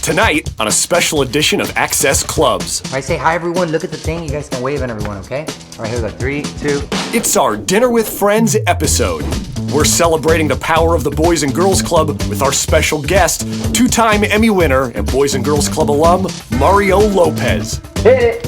Tonight, on a special edition of Access Clubs. All right, say hi, everyone. Look at the thing. You guys can wave at everyone, okay? All right, here we go. 3, 2. It's our Dinner with Friends episode. We're celebrating the power of the Boys and Girls Club with our special guest, two-time Emmy winner and Boys and Girls Club alum, Mario Lopez. Hit it.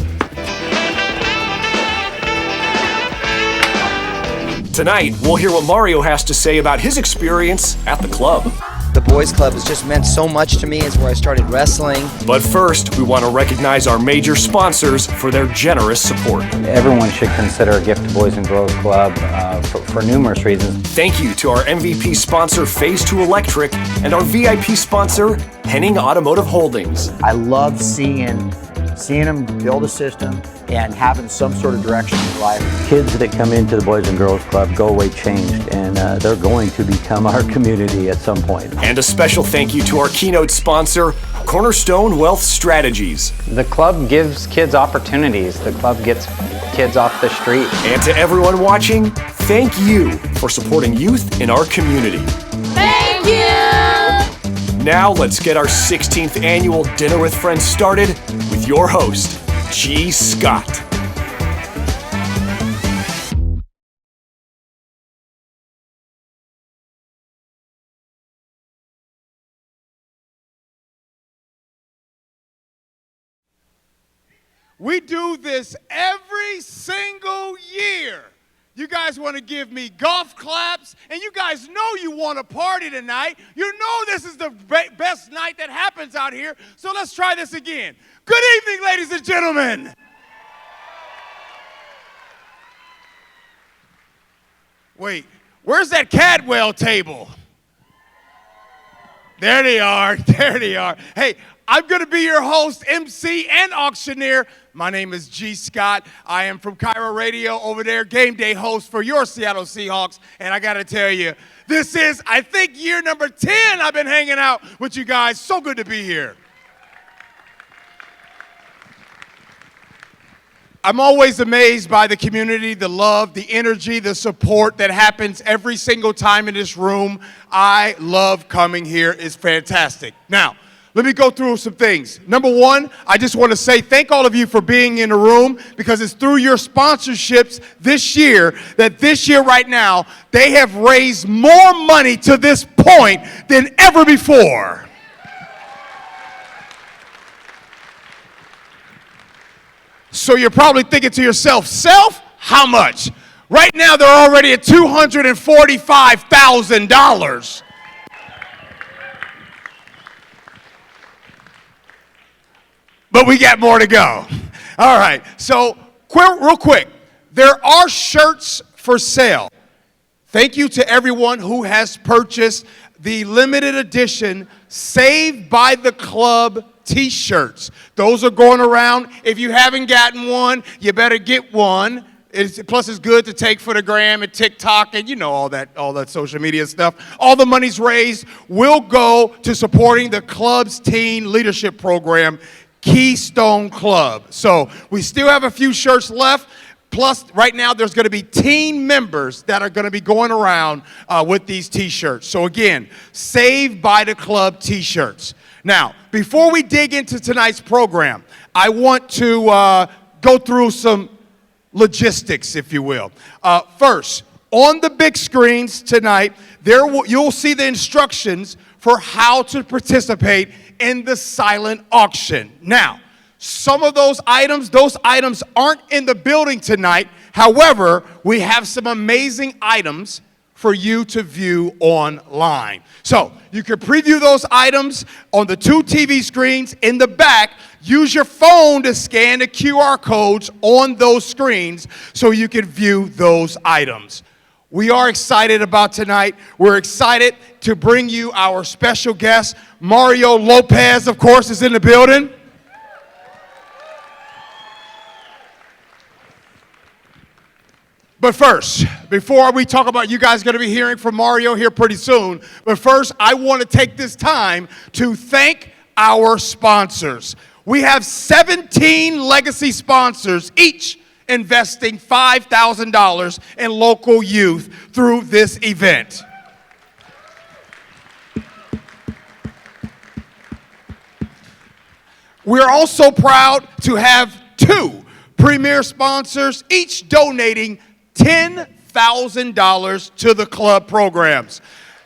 Tonight, we'll hear what Mario has to say about his experience at the club. The Boys Club has just meant so much to me. It's where I started wrestling. But first, we want to recognize our major sponsors for their generous support. Everyone should consider a gift to Boys and Girls Club for numerous reasons. Thank you to our MVP sponsor, Phase 2 Electric, and our VIP sponsor, Henning Automotive Holdings. I love seeing them build a system and having some sort of direction in life. Kids that come into the Boys and Girls Club go away changed, and they're going to become our community at some point. And a special thank you to our keynote sponsor, Cornerstone Wealth Strategies. The club gives kids opportunities. The club gets kids off the street. And to everyone watching, thank you for supporting youth in our community. Thank you! Now let's get our 16th annual Dinner with Friends started with your host, G. Scott. We do this every single year. You guys want to give me golf claps, and you guys know you want to party tonight. You know this is the best night that happens out here, so let's try this again. Good evening, ladies and gentlemen. Wait, where's that Cadwell table? There they are, there they are. Hey, I'm going to be your host, MC, and auctioneer. My name is G. Scott. I am from Cairo Radio over there, game day host for your Seattle Seahawks. And I got to tell you, this is, I think, year number 10 I've been hanging out with you guys. So good to be here. I'm always amazed by the community, the love, the energy, the support that happens every single time in this room. I love coming here. It's fantastic. Now, let me go through some things. Number one, I just want to say thank all of you for being in the room, because it's through your sponsorships this year that this year right now, they have raised more money to this point than ever before. So you're probably thinking to yourself, Self, how much? Right now, they're already at $245,000. But we got more to go. All right, so real quick, there are shirts for sale. Thank you to everyone who has purchased the limited edition Saved by the Club t-shirts. Those are going around. If you haven't gotten one, you better get one. Plus, it's good to take for the gram and TikTok and you know all that social media stuff. All the money's raised will go to supporting the club's teen leadership program, Keystone Club. So we still have a few shirts left. Plus, right now, there's going to be teen members that are going to be going around with these t-shirts. So again, Saved by the Club t-shirts. Now, before we dig into tonight's program, I want to go through some logistics, if you will. First, on the big screens tonight, you'll see the instructions for how to participate in the silent auction. Now, some of those items aren't in the building tonight. However, we have some amazing items for you to view online. So you can preview those items on the 2 TV screens in the back. Use your phone to scan the QR codes on those screens so you can view those items. We are excited about tonight. We're excited to bring you our special guest. Mario Lopez, of course, is in the building. But first, before we talk about, you guys are going to be hearing from Mario here pretty soon. But first, I want to take this time to thank our sponsors. We have 17 legacy sponsors, each investing $5,000 in local youth through this event. We're also proud to have two premier sponsors, each donating $10,000 to the club programs.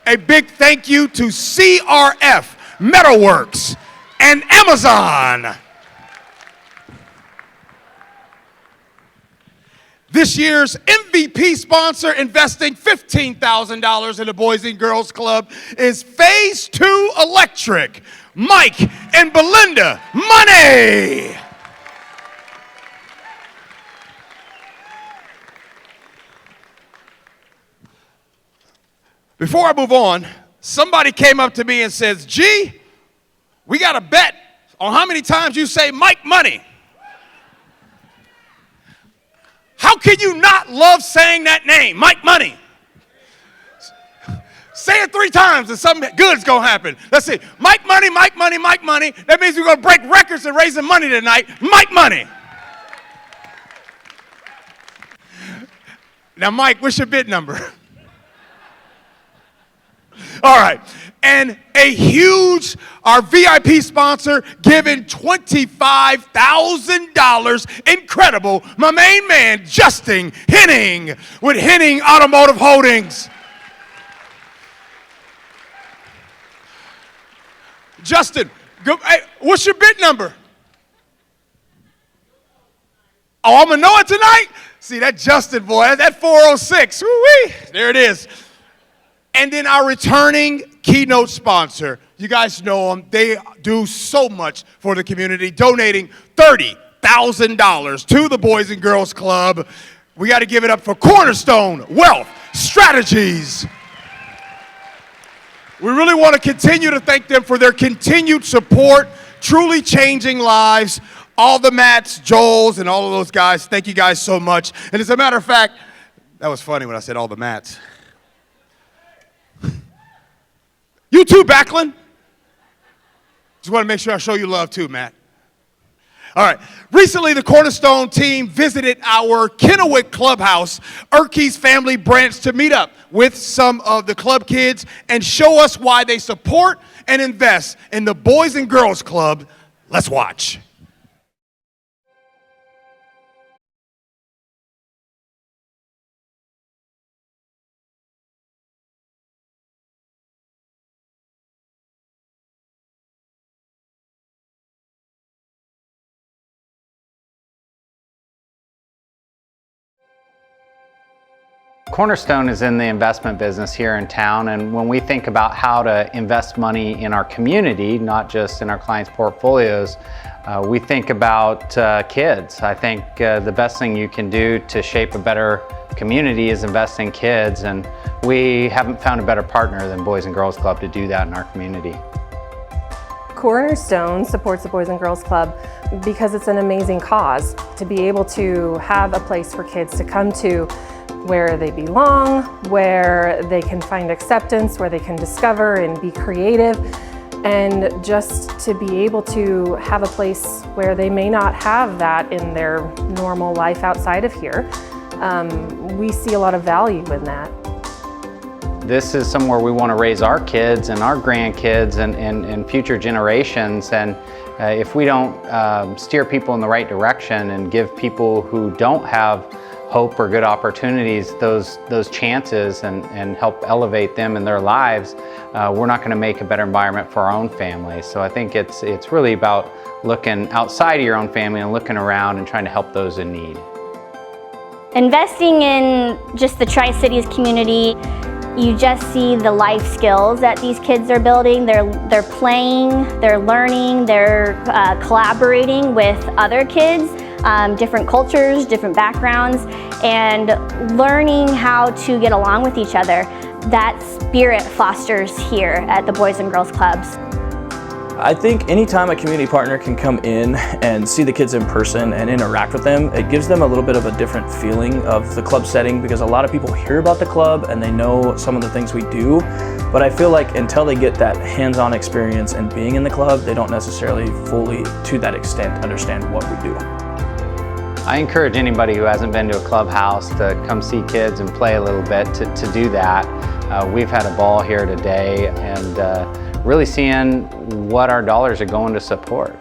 A big thank you to CRF, Metalworks, and Amazon. This year's MVP sponsor investing $15,000 in the Boys and Girls Club is Phase 2 Electric, Mike and Belinda Money. Before I move on, somebody came up to me and says, G, we got a bet on how many times you say Mike Money. How can you not love saying that name, Mike Money? Say it 3 times and something good's gonna happen. Let's see, Mike Money, Mike Money, Mike Money. That means we're gonna break records and raising money tonight. Mike Money. Now, Mike, what's your bid number? All right, and a huge, our VIP sponsor giving $25,000, incredible, my main man, Justin Henning with Henning Automotive Holdings. Justin, hey, what's your bid number? Oh, I'm gonna know it tonight? See, that Justin boy, that 406, woo-wee, there it is. And then our returning keynote sponsor, you guys know them, they do so much for the community, donating $30,000 to the Boys and Girls Club. We got to give it up for Cornerstone Wealth Strategies. We really want to continue to thank them for their continued support, truly changing lives. All the Matts, Joels, and all of those guys, thank you guys so much. And as a matter of fact, that was funny when I said all the Matts. You too, Backlund. Just want to make sure I show you love too, Matt. All right. Recently, the Cornerstone team visited our Kennewick clubhouse, Erkey's family branch, to meet up with some of the club kids and show us why they support and invest in the Boys and Girls Club. Let's watch. Cornerstone is in the investment business here in town, and when we think about how to invest money in our community, not just in our clients' portfolios, we think about kids. I think the best thing you can do to shape a better community is invest in kids, and we haven't found a better partner than Boys and Girls Club to do that in our community. Cornerstone supports the Boys and Girls Club because it's an amazing cause. To be able to have a place for kids to come to where they belong, where they can find acceptance, where they can discover and be creative, and just to be able to have a place where they may not have that in their normal life outside of here. We see a lot of value in that. This is somewhere we want to raise our kids and our grandkids and future generations, and if we don't steer people in the right direction and give people who don't have hope or good opportunities those chances and help elevate them in their lives, we're not going to make a better environment for our own families. So I think it's really about looking outside of your own family and looking around and trying to help those in need. Investing in just the Tri-Cities community, you just see the life skills that these kids are building. They're playing, they're learning, they're collaborating with other kids, different cultures, different backgrounds, and learning how to get along with each other. That spirit fosters here at the Boys and Girls Clubs. I think anytime a community partner can come in and see the kids in person and interact with them, it gives them a little bit of a different feeling of the club setting, because a lot of people hear about the club and they know some of the things we do, but I feel like until they get that hands-on experience and being in the club, they don't necessarily fully, to that extent, understand what we do. I encourage anybody who hasn't been to a clubhouse to come see kids and play a little bit to do that. We've had a ball here today, and really seeing what our dollars are going to support.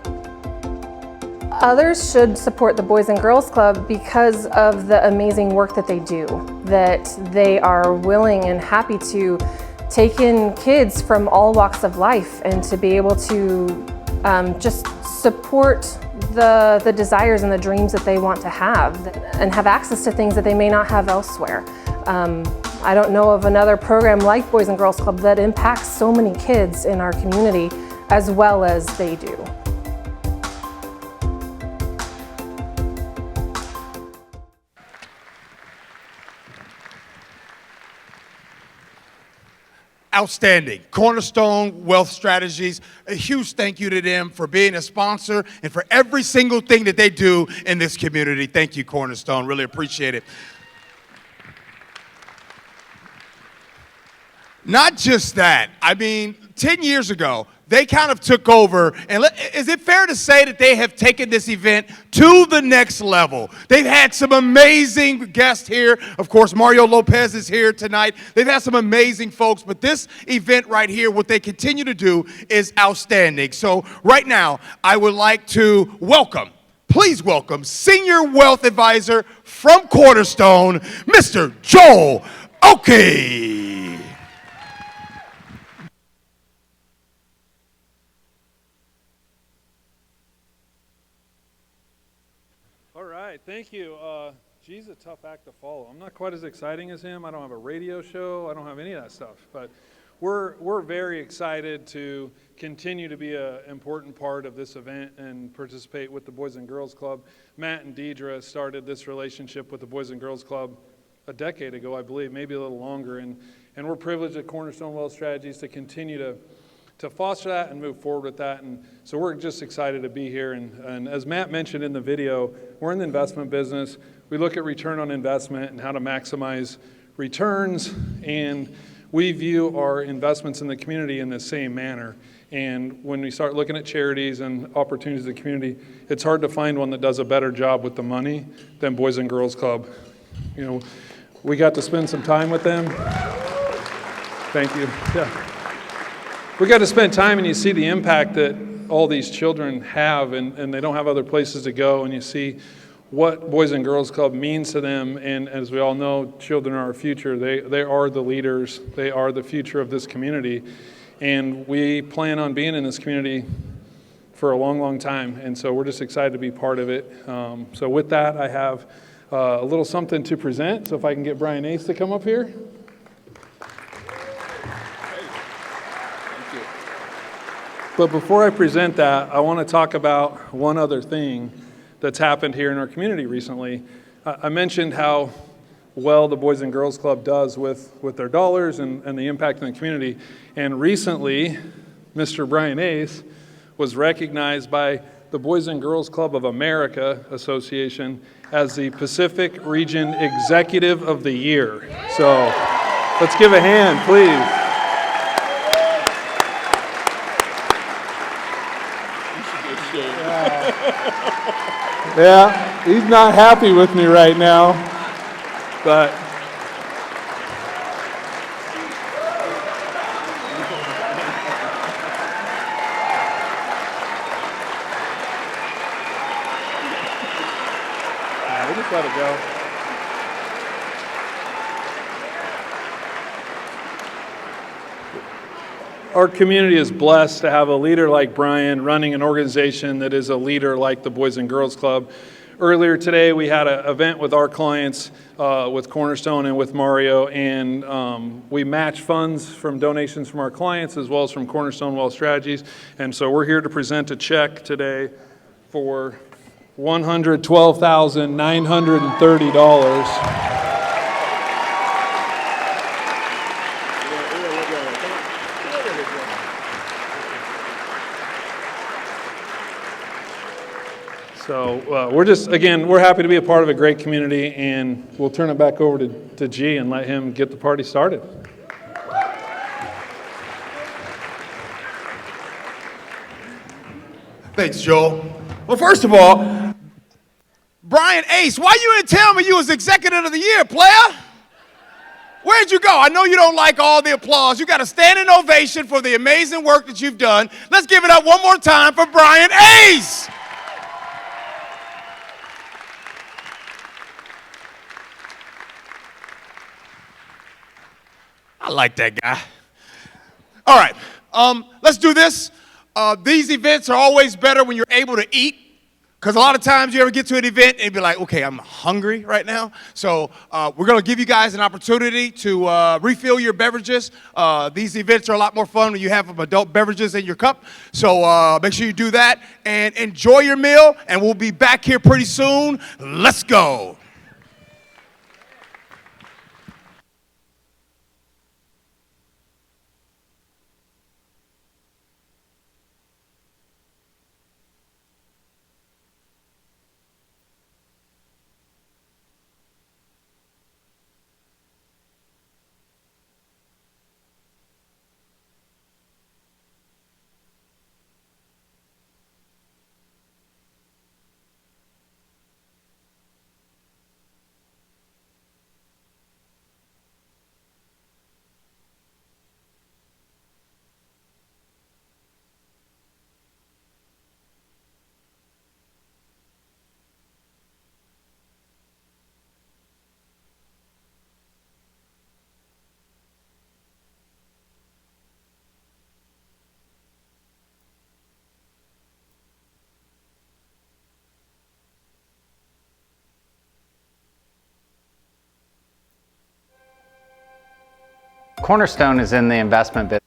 Others should support the Boys and Girls Club because of the amazing work that they do, that they are willing and happy to take in kids from all walks of life and to be able to just support the desires and the dreams that they want to have and have access to things that they may not have elsewhere. I don't know of another program like Boys and Girls Club that impacts so many kids in our community as well as they do. Outstanding. Cornerstone Wealth Strategies, a huge thank you to them for being a sponsor and for every single thing that they do in this community. Thank you, Cornerstone. Really appreciate it. Not just that. I mean, 10 years ago, they kind of took over, and is it fair to say that they have taken this event to the next level? They've had some amazing guests here. Of course, Mario Lopez is here tonight. They've had some amazing folks, but this event right here, what they continue to do is outstanding. So right now, I would like to please welcome Senior Wealth Advisor from Cornerstone, Mr. Joel Oakey. Thank you. He's a tough act to follow. I'm not quite as exciting as him. I don't have a radio show. I don't have any of that stuff. But we're very excited to continue to be an important part of this event and participate with the Boys and Girls Club. Matt and Deidre started this relationship with the Boys and Girls Club a decade ago, I believe, maybe a little longer. And we're privileged at Cornerstone Wealth Strategies to continue to foster that and move forward with that. And so we're just excited to be here. And as Matt mentioned in the video, we're in the investment business. We look at return on investment and how to maximize returns. And we view our investments in the community in the same manner. And when we start looking at charities and opportunities in the community, it's hard to find one that does a better job with the money than Boys and Girls Club. You know, we got to spend some time with them. Thank you. Yeah. We got to spend time, and you see the impact that all these children have, and they don't have other places to go, and you see what Boys and Girls Club means to them. And as we all know, children are our future. They are the leaders. They are the future of this community. And we plan on being in this community for a long, long time. And so we're just excited to be part of it. So with that, I have a little something to present. So if I can get Brian Ace to come up here. But before I present that, I want to talk about one other thing that's happened here in our community recently. I mentioned how well the Boys and Girls Club does with their dollars and the impact in the community. And recently, Mr. Brian Ace was recognized by the Boys and Girls Club of America Association as the Pacific Region Executive of the Year. So let's give a hand, please. Yeah, he's not happy with me right now, but we just let it go. Our community is blessed to have a leader like Brian running an organization that is a leader like the Boys and Girls Club. Earlier today, we had an event with our clients, with Cornerstone and with Mario, and we match funds from donations from our clients as well as from Cornerstone Wealth Strategies. And so we're here to present a check today for $112,930. So we're happy to be a part of a great community, and we'll turn it back over to G and let him get the party started. Thanks, Joel. Well, first of all, Brian Ace, why you didn't tell me you was Executive of the Year, player? Where'd you go? I know you don't like all the applause. You got a standing ovation for the amazing work that you've done. Let's give it up one more time for Brian Ace. I like that guy. All right, let's do this. These events are always better when you're able to eat. Because a lot of times you ever get to an event and be like, okay, I'm hungry right now. So we're going to give you guys an opportunity to refill your beverages. These events are a lot more fun when you have adult beverages in your cup. So make sure you do that and enjoy your meal. And we'll be back here pretty soon. Let's go. Cornerstone is in the investment business.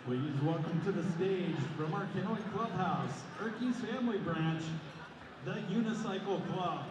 Please welcome to the stage from our Kennewick Clubhouse, Erkey's Family Branch, the Unicycle Club.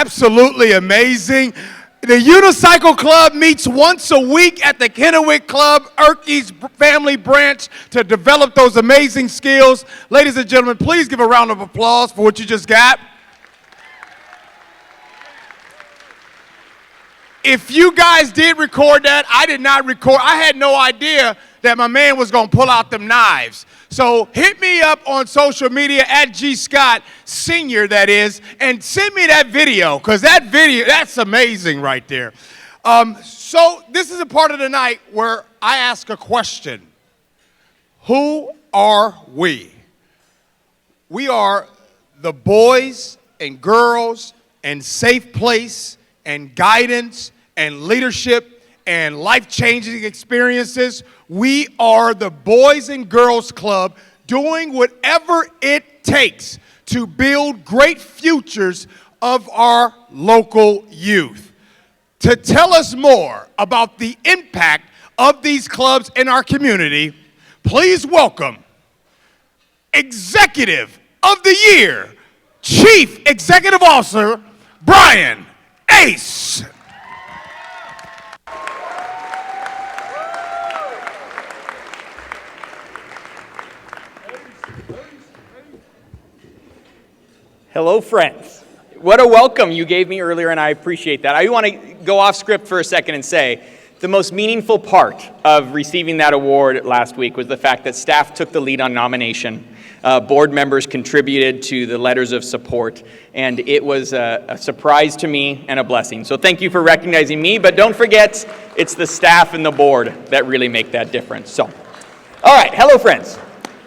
absolutely amazing. The Unicycle Club meets once a week at the Kennewick Club, Erkie's family branch, to develop those amazing skills. Ladies and gentlemen, please give a round of applause for what you just got. If you guys did record that, I did not record. I had no idea that my man was going to pull out them knives. So hit me up on social media at G Scott Senior, that is, and send me that video, because that video, that's amazing right there. So this is a part of the night where I ask a question. Who are we? We are the boys and girls and safe place and guidance and leadership and life-changing experiences. We are the Boys and Girls Club, doing whatever it takes to build great futures of our local youth. To tell us more about the impact of these clubs in our community, please welcome Executive of the Year, Chief Executive Officer, Brian Ace. Hello, friends. What a welcome you gave me earlier, and I appreciate that. I want to go off script for a second and say the most meaningful part of receiving that award last week was the fact that staff took the lead on nomination. Board members contributed to the letters of support, and it was a surprise to me and a blessing. So thank you for recognizing me, but don't forget, it's the staff and the board that really make that difference. So, all right, hello, friends.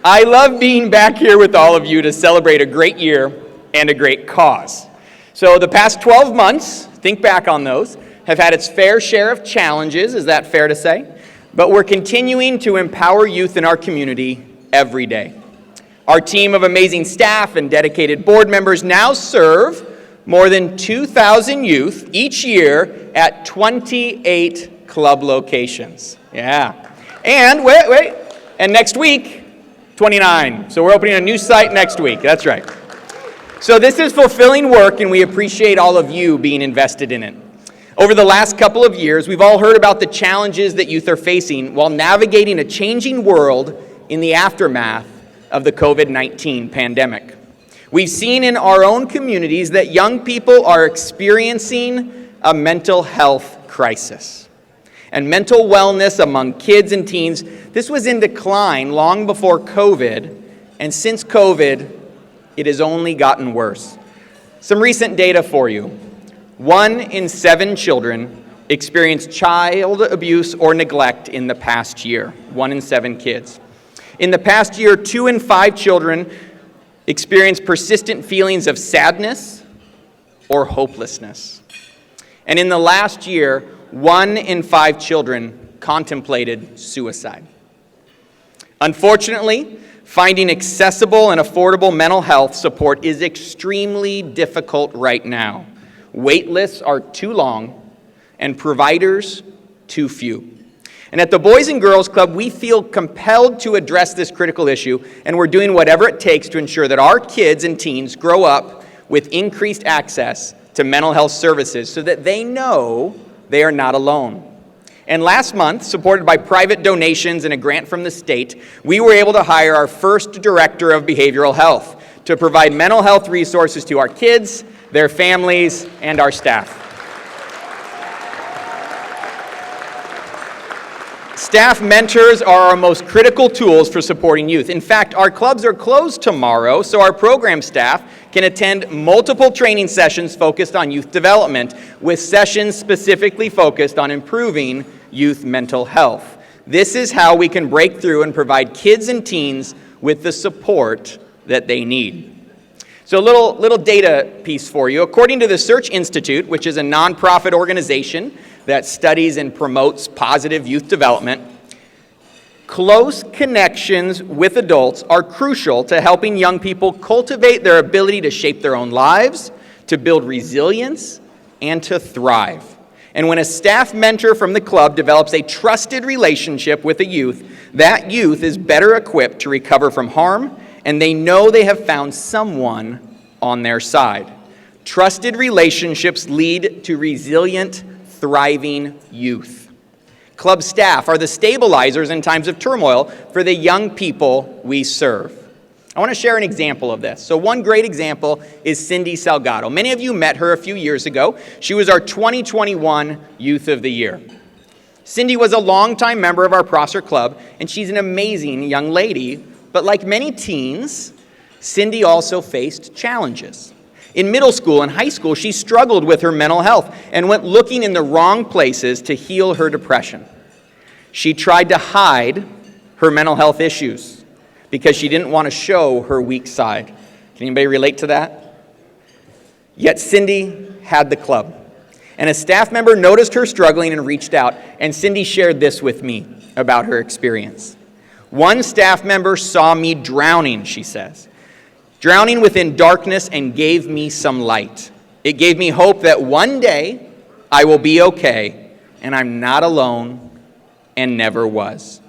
I love being back here with all of you to celebrate a great year and a great cause. So the past 12 months, think back on those, have had its fair share of challenges, is that fair to say? But we're continuing to empower youth in our community every day. Our team of amazing staff and dedicated board members now serve more than 2,000 youth each year at 28 club locations. Yeah. And wait, and next week, 29. So we're opening a new site next week, that's right. So this is fulfilling work, and we appreciate all of you being invested in it. Over the last couple of years, we've all heard about the challenges that youth are facing while navigating a changing world in the aftermath of the COVID-19 pandemic. We've seen in our own communities that young people are experiencing a mental health crisis. And mental wellness among kids and teens, this was in decline long before COVID, and since COVID, it has only gotten worse. Some recent data for you. 1 in 7 children experienced child abuse or neglect in the past year. 1 in 7 kids. In the past year, 2 in 5 children experienced persistent feelings of sadness or hopelessness. And in the last year, 1 in 5 children contemplated suicide. Unfortunately, finding accessible and affordable mental health support is extremely difficult right now. Wait lists are too long and providers too few. And at the Boys and Girls Club, we feel compelled to address this critical issue, and we're doing whatever it takes to ensure that our kids and teens grow up with increased access to mental health services so that they know they are not alone. And last month, supported by private donations and a grant from the state, we were able to hire our first director of behavioral health to provide mental health resources to our kids, their families, and our staff. Staff mentors are our most critical tools for supporting youth. In fact, our clubs are closed tomorrow, so our program staff can attend multiple training sessions focused on youth development, with sessions specifically focused on improving youth mental health. This is how we can break through and provide kids and teens with the support that they need. So a little data piece for you. According to the Search Institute, which is a nonprofit organization that studies and promotes positive youth development, close connections with adults are crucial to helping young people cultivate their ability to shape their own lives, to build resilience, and to thrive. And when a staff mentor from the club develops a trusted relationship with a youth, that youth is better equipped to recover from harm, and they know they have found someone on their side. Trusted relationships lead to resilient, thriving youth. Club staff are the stabilizers in times of turmoil for the young people we serve. I want to share an example of this. So one great example is Cindy Salgado. Many of you met her a few years ago. She was our 2021 Youth of the Year. Cindy was a longtime member of our Prosser Club, and she's an amazing young lady. But like many teens, Cindy also faced challenges. In middle school and high school, she struggled with her mental health and went looking in the wrong places to heal her depression. She tried to hide her mental health issues because she didn't want to show her weak side. Can anybody relate to that? Yet Cindy had the club. And a staff member noticed her struggling and reached out. And Cindy shared this with me about her experience. One staff member saw me drowning, she says. Drowning within darkness, and gave me some light. It gave me hope that one day I will be okay and I'm not alone and never was.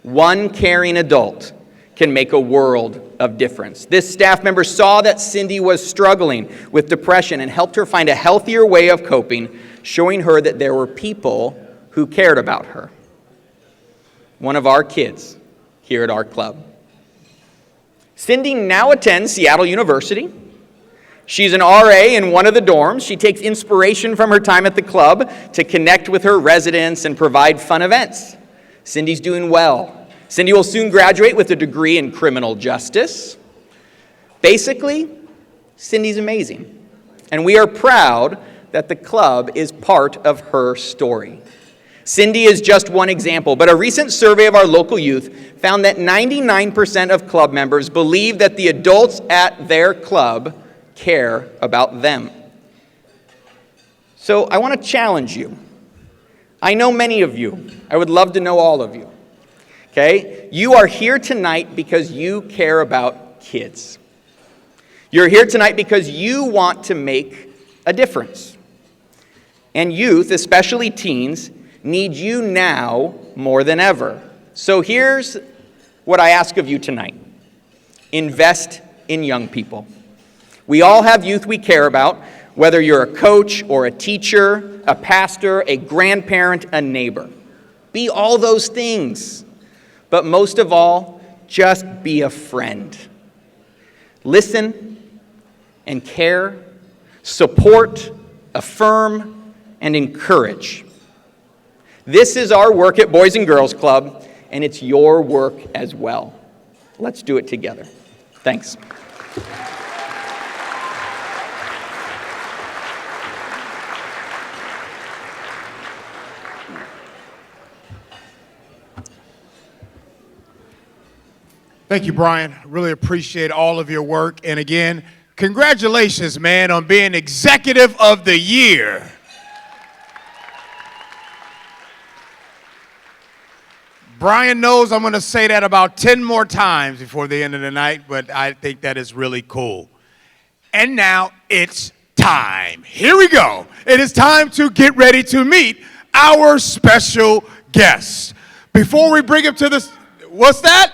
One caring adult can make a world of difference. This staff member saw that Cindy was struggling with depression and helped her find a healthier way of coping, showing her that there were people who cared about her. One of our kids here at our club. Cindy now attends Seattle University. She's an RA in one of the dorms. She takes inspiration from her time at the club to connect with her residents and provide fun events. Cindy's doing well. Cindy will soon graduate with a degree in criminal justice. Basically, Cindy's amazing. And we are proud that the club is part of her story. Cindy is just one example, but a recent survey of our local youth found that 99% of club members believe that the adults at their club care about them. So I want to challenge you. I know many of you. I would love to know all of you. Okay? You are here tonight because you care about kids. You're here tonight because you want to make a difference. And youth, especially teens, need you now more than ever. So here's what I ask of you tonight. Invest in young people. We all have youth we care about, whether you're a coach or a teacher, a pastor, a grandparent, a neighbor. Be all those things. But most of all, just be a friend. Listen and care, support, affirm, and encourage. This is our work at Boys and Girls Club, and it's your work as well. Let's do it together. Thanks. Thank you, Brian. Really appreciate all of your work. And again, congratulations, man, on being Executive of the Year. Brian knows I'm going to say that about 10 more times before the end of the night, but I think that is really cool. And now it's time. Here we go. It is time to get ready to meet our special guest. Before we bring him to the... What's that?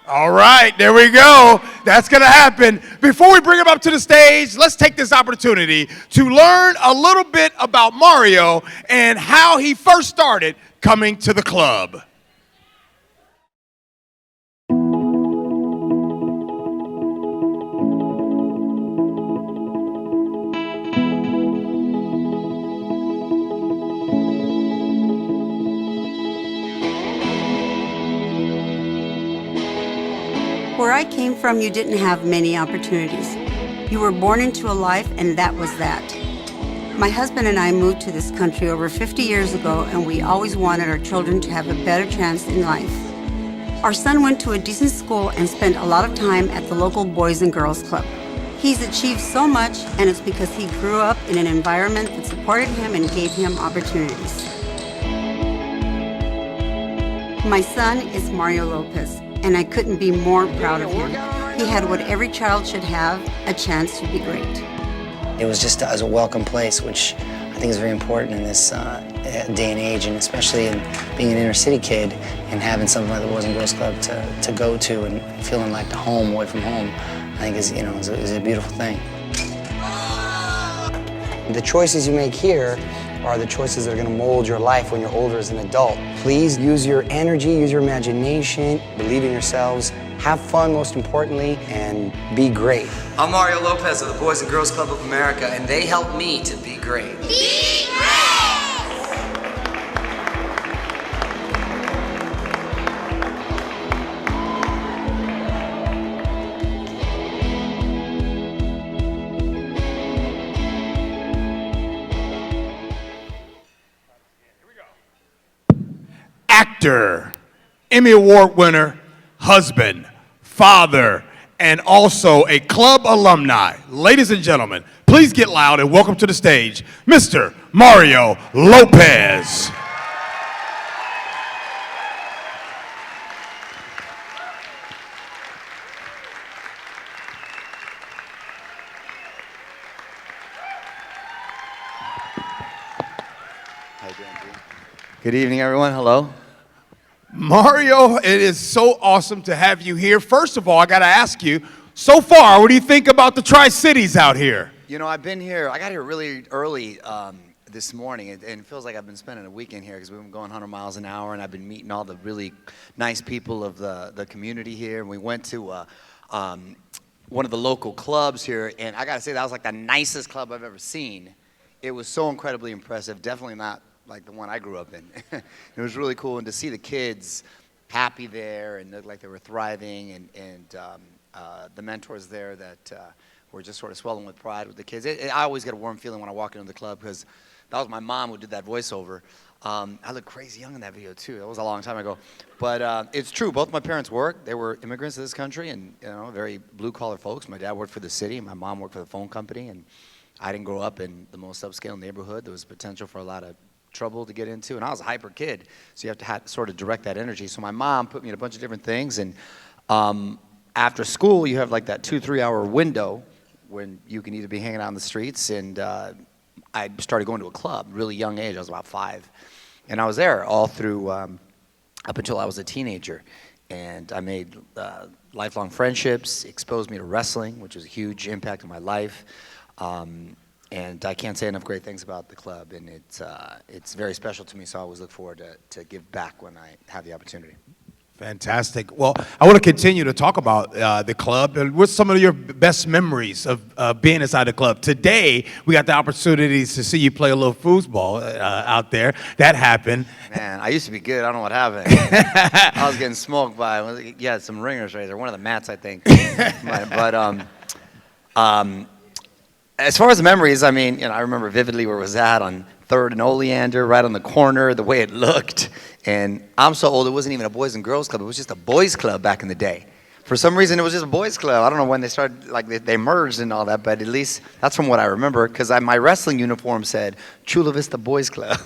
All right, there we go. That's going to happen. Before we bring him up to the stage, let's take this opportunity to learn a little bit about Mario and how he first started coming to the club. Where I came from, you didn't have many opportunities. You were born into a life, and that was that. My husband and I moved to this country over 50 years ago, and we always wanted our children to have a better chance in life. Our son went to a decent school and spent a lot of time at the local Boys and Girls Club. He's achieved so much, and it's because he grew up in an environment that supported him and gave him opportunities. My son is Mario Lopez, and I couldn't be more proud of him. He had what every child should have, a chance to be great. It was just as a welcome place, which I think is very important in this day and age, and especially in being an inner city kid and having something like the Boys and Girls Club to go to and feeling like the home away from home, I think is a beautiful thing. The choices you make here are the choices that are going to mold your life when you're older as an adult. Please use your energy, use your imagination, believe in yourselves, have fun most importantly, and be great. I'm Mario Lopez of the Boys and Girls Club of America, and they help me to be great. Be great! Actor, Emmy Award winner, husband, father, and also a club alumni. Ladies and gentlemen, please get loud and welcome to the stage, Mr. Mario Lopez. Good evening, everyone. Hello. Mario, it is so awesome to have you here. First of all, I got to ask you, so far, what do you think about the Tri-Cities out here? You know, I've been here, I got here really early this morning, and it feels like I've been spending a weekend here because we've been going 100 miles an hour, and I've been meeting all the really nice people of the community here. And we went to one of the local clubs here, and I got to say, that was like the nicest club I've ever seen. It was so incredibly impressive, definitely not like the one I grew up in. It was really cool, and to see the kids happy there and look like they were thriving, and the mentors there that were just sort of swelling with pride with the kids. I always get a warm feeling when I walk into the club because that was my mom who did that voiceover. I look crazy young in that video too. That was a long time ago, but it's true. Both my parents worked. They were immigrants to this country, and very blue-collar folks. My dad worked for the city, and my mom worked for the phone company. And I didn't grow up in the most upscale neighborhood. There was potential for a lot of trouble to get into, and I was a hyper kid, so you have to sort of direct that energy. So my mom put me in a bunch of different things, and after school you have like that 2-3 hour window when you can either be hanging out on the streets, and I started going to a club really young age. I was about 5, and I was there all through up until I was a teenager, and I made lifelong friendships, exposed me to wrestling, which was a huge impact on my life. And I can't say enough great things about the club, and it's very special to me, so I always look forward to give back when I have the opportunity. Fantastic. Well, I want to continue to talk about the club. And what's some of your best memories of being inside the club? Today, we got the opportunity to see you play a little foosball out there. That happened. Man, I used to be good. I don't know what happened. I was getting smoked by, some ringers right there. One of the mats, I think. As far as the memories, I mean, I remember vividly where it was at on 3rd and Oleander, right on the corner, the way it looked. And I'm so old, it wasn't even a Boys and Girls Club. It was just a boys club back in the day. For some reason, it was just a boys club. I don't know when they started, like they merged and all that, but at least that's from what I remember, because my wrestling uniform said Chula Vista Boys Club.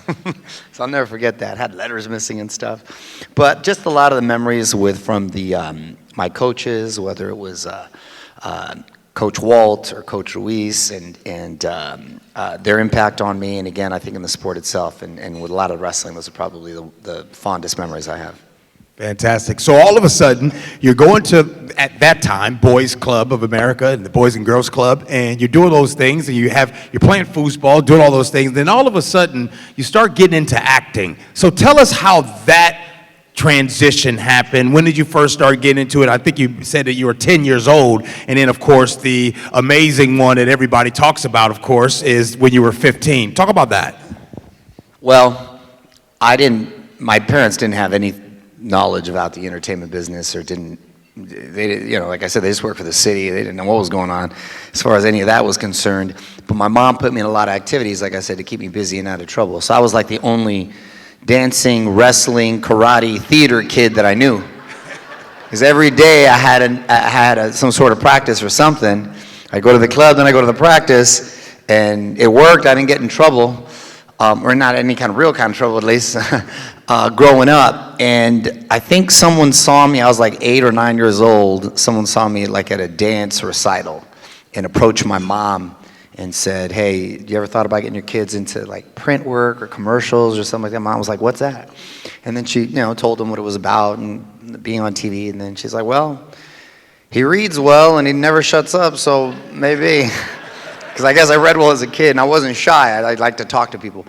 So I'll never forget that. It had letters missing and stuff. But just a lot of the memories from my coaches, whether it was Coach Walt or Coach Ruiz, and their impact on me, and again, I think in the sport itself, and with a lot of wrestling, those are probably the fondest memories I have. Fantastic. So all of a sudden, you're going to, at that time, Boys Club of America and the Boys and Girls Club, and you're doing those things, and you're playing foosball, doing all those things, then all of a sudden, you start getting into acting. So tell us how that transition happened. When did you first start getting into it? I think you said that you were 10 years old, and then of course the amazing one that everybody talks about, of course, is when you were 15. Talk about that. Well, my parents didn't have any knowledge about the entertainment business, or like I said, they just worked for the city. They didn't know what was going on as far as any of that was concerned. But my mom put me in a lot of activities, like I said, to keep me busy and out of trouble. So I was like the only dancing, wrestling, karate, theater kid that I knew. Because every day I had some sort of practice or something. I go to the club, then I go to the practice, and it worked. I didn't get in trouble, or not any kind of real kind of trouble at least, growing up. And I think someone saw me, I was like 8 or 9 years old, someone saw me like at a dance recital and approached my mom and said, hey, you ever thought about getting your kids into like print work or commercials or something like that? Mom was like, what's that? And then she, told them what it was about and being on TV. And then she's like, well, he reads well and he never shuts up, so maybe. Because I guess I read well as a kid, and I wasn't shy. I like to talk to people.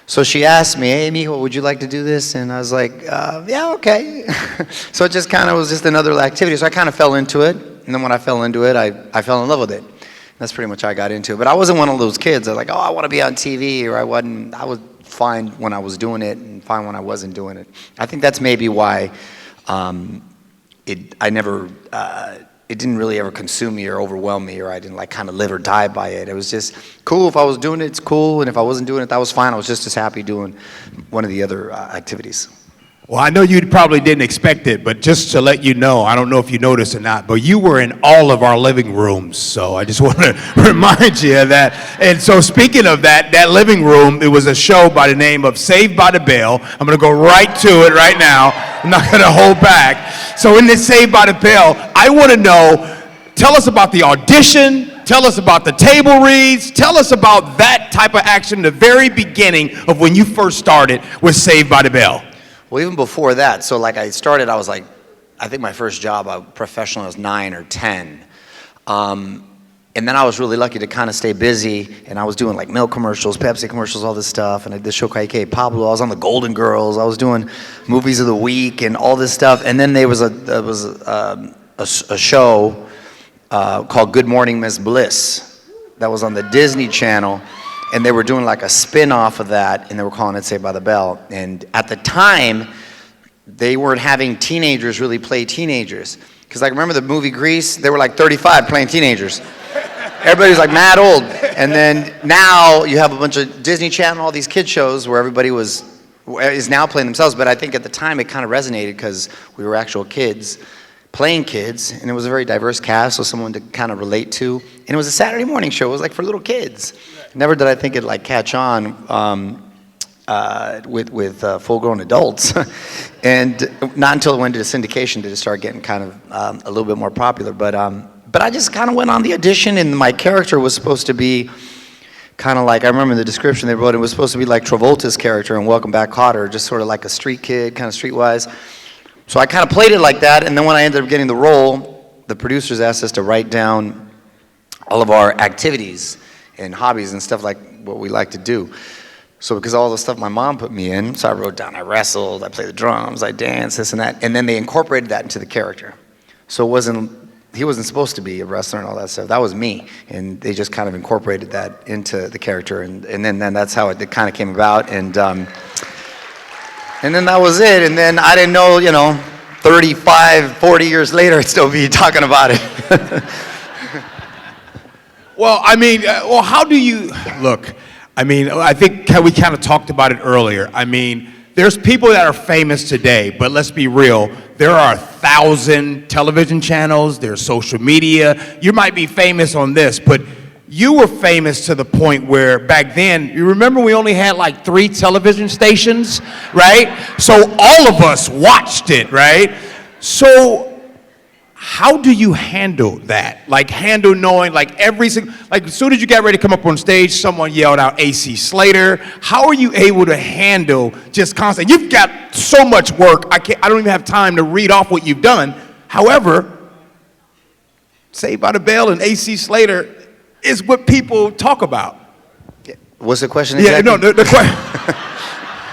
So she asked me, hey, mijo, would you like to do this? And I was like, yeah, okay. So it just kind of was just another activity. So I kind of fell into it. And then when I fell into it, I fell in love with it. That's pretty much how I got into it. But I wasn't one of those kids that like, oh, I want to be on TV, or I wasn't. I was fine when I was doing it and fine when I wasn't doing it. I think that's maybe why it didn't really ever consume me or overwhelm me, or I didn't like kind of live or die by it. It was just cool. If I was doing it, it's cool. And if I wasn't doing it, that was fine. I was just as happy doing one of the other activities. Well, I know you probably didn't expect it, but just to let you know, I don't know if you noticed or not, but you were in all of our living rooms. So I just want to remind you of that. And so speaking of that living room, it was a show by the name of Saved by the Bell. I'm going to go right to it right now. I'm not going to hold back. So in this Saved by the Bell, I want to know, tell us about the audition. Tell us about the table reads. Tell us about that type of action, the very beginning of when you first started with Saved by the Bell. Well, even before that, so like I started, I was like, I think my first job, professional, I was 9 or 10. And then I was really lucky to kind of stay busy, and I was doing like milk commercials, Pepsi commercials, all this stuff, and I did show Kaike Pablo. I was on the Golden Girls. I was doing movies of the week and all this stuff. And then there was a show called Good Morning Miss Bliss that was on the Disney Channel. And they were doing like a spin-off of that, and they were calling it Saved by the Bell. And at the time, they weren't having teenagers really play teenagers. Because like, remember the movie Grease? They were like 35 playing teenagers. Everybody's like mad old. And then now you have a bunch of Disney Channel, all these kid shows where everybody is now playing themselves. But I think at the time it kind of resonated because we were actual kids playing kids, and it was a very diverse cast, so someone to kind of relate to. And it was a Saturday morning show. It was like for little kids. Never did I think it'd like catch on with full-grown adults. And not until it went to syndication did it start getting kind of a little bit more popular. But I just kind of went on the audition, and my character was supposed to be kind of like, I remember in the description they wrote, it was supposed to be like Travolta's character in Welcome Back, Kotter, just sort of like a street kid, kind of streetwise. So I kind of played it like that, and then when I ended up getting the role, the producers asked us to write down all of our activities and hobbies and stuff like what we like to do. So because all the stuff my mom put me in, so I wrote down I wrestled, I played the drums, I danced, this and that, and then they incorporated that into the character. So he wasn't supposed to be a wrestler and all that stuff. That was me, and they just kind of incorporated that into the character, and then that's how it kind of came about, and then that was it. And then I didn't know, 35, 40 years later, I'd still be talking about it. Well, I mean, how do you look? I mean, I think we kind of talked about it earlier. I mean, there's people that are famous today, but let's be real. There are 1,000 television channels. There's social media. You might be famous on this, but you were famous to the point where back then, you remember we only had like 3 television stations, right? So all of us watched it, right? So how do you handle that? Like handle knowing like every single, like as soon as you got ready to come up on stage, someone yelled out AC Slater. How are you able to handle just constant? You've got so much work. I don't even have time to read off what you've done. However, Saved by the Bell and AC Slater is what people talk about. What's the question exactly? Yeah, no, the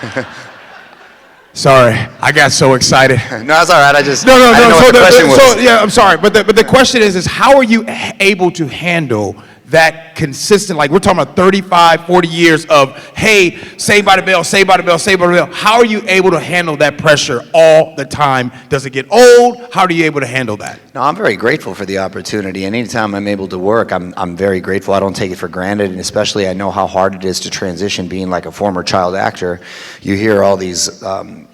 question. Sorry, I got so excited. No, that's all right. I didn't No. know what the question was. So, yeah, I'm sorry, but the question is how are you able to handle that consistent, like we're talking about 35, 40 years of, hey, Saved by the Bell, Saved by the Bell, Saved by the Bell. How are you able to handle that pressure all the time? Does it get old? How are you able to handle that? No, I'm very grateful for the opportunity, and anytime I'm able to work, I'm very grateful. I don't take it for granted, and especially I know how hard it is to transition being like a former child actor. You hear all these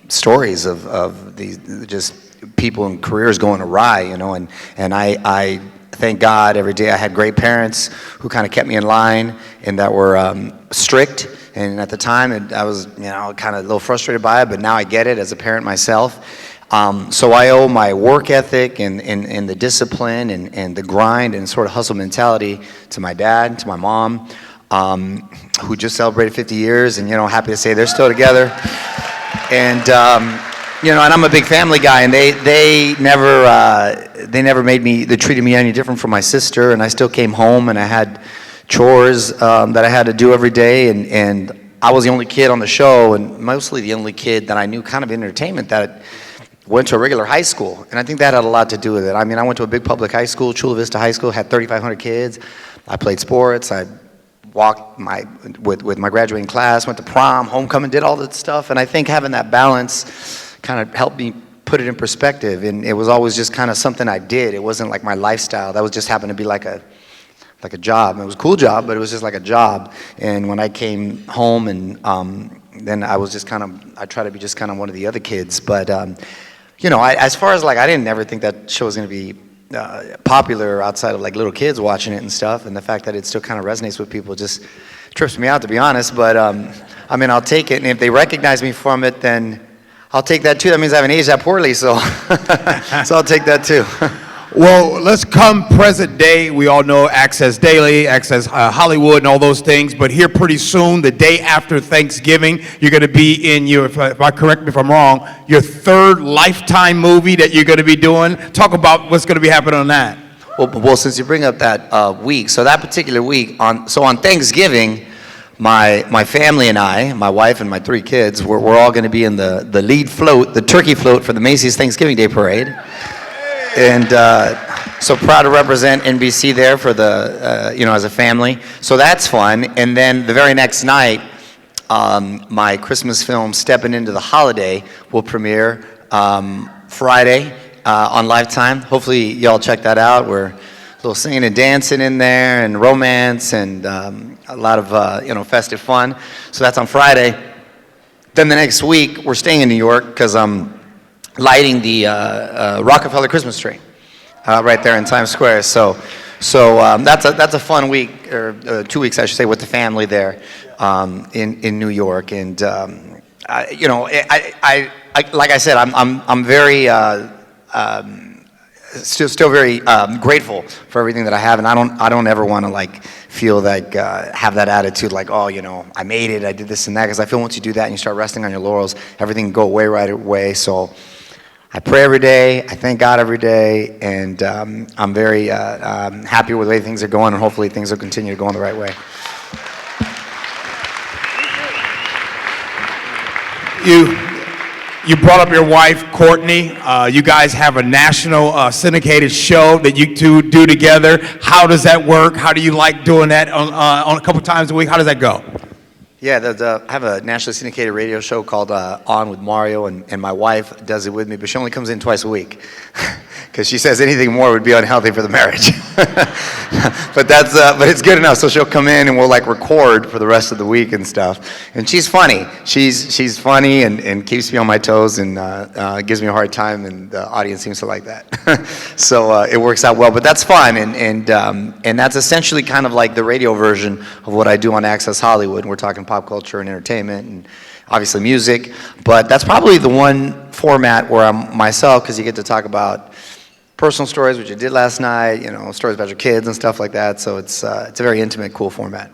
stories of these just people and careers going awry, and I thank God every day I had great parents who kind of kept me in line and that were strict. And at the time, I was, kind of a little frustrated by it, but now I get it as a parent myself. So I owe my work ethic and the discipline and the grind and sort of hustle mentality to my dad, to my mom, who just celebrated 50 years, and happy to say they're still together. And and I'm a big family guy, and they never treated me any different from my sister, and I still came home, and I had chores that I had to do every day, and I was the only kid on the show, and mostly the only kid that I knew kind of in entertainment that went to a regular high school, and I think that had a lot to do with it. I mean, I went to a big public high school, Chula Vista High School, had 3,500 kids. I played sports. I walked with my graduating class, went to prom, homecoming, did all that stuff, and I think having that balance kind of helped me put it in perspective, and it was always just kind of something I did. It wasn't like my lifestyle. That was just happened to be like a job. It was a cool job, but it was just like a job. And when I came home, and then I was just I tried to be just kind of one of the other kids. But you know, as far as like, I didn't ever think that show was going to be popular outside of like little kids watching it and stuff. And the fact that it still kind of resonates with people just trips me out, to be honest. But I mean, I'll take it. And if they recognize me from it, then I'll take that too. That means I haven't aged that poorly, so so I'll take that too. Well, let's come present day. We all know Access Daily, Access Hollywood, and all those things. But here pretty soon, the day after Thanksgiving, you're going to be in your, if I correct me if I'm wrong, your third Lifetime movie that you're going to be doing. Talk about what's going to be happening on that. Well, since you bring up that week, so that particular week, on Thanksgiving, my family and I, my wife and my 3 kids, we're all going to be in the lead float, the turkey float for the Macy's Thanksgiving Day Parade. And so proud to represent NBC there for the, you know, as a family. So that's fun. And then the very next night, my Christmas film, Stepping Into the Holiday, will premiere Friday on Lifetime. Hopefully y'all check that out. We're a little singing and dancing in there, and romance, and a lot of, you know, festive fun. So that's on Friday. Then the next week, we're staying in New York because I'm lighting the Rockefeller Christmas tree right there in Times Square. So that's a fun week, or 2 weeks I should say, with the family there in New York. And you know, I like I said, I'm very still very grateful for everything that I have, and I don't ever want to like feel like have that attitude like, oh, you know, I made it, I did this and that, because I feel once you do that and you start resting on your laurels, everything can go away right away. So I pray every day, I thank God every day, and I'm very happy with the way things are going, and hopefully things will continue to go in the right way. You brought up your wife, Courtney. You guys have a national syndicated show that you two do together. How does that work? How do you like doing that on a couple times a week? How does that go? Yeah, I have a nationally syndicated radio show called On with Mario, and my wife does it with me, but she only comes in twice a week because she says anything more would be unhealthy for the marriage. But it's good enough, so she'll come in and we'll like record for the rest of the week and stuff. And she's funny. She's funny and keeps me on my toes, and gives me a hard time, and the audience seems to like that. So it works out well, but that's fun, and that's essentially kind of like the radio version of what I do on Access Hollywood. We're talking pop culture and entertainment, and obviously music, but that's probably the one format where I'm myself, because you get to talk about personal stories, which you did last night, you know, stories about your kids and stuff like that. So it's a very intimate, cool format.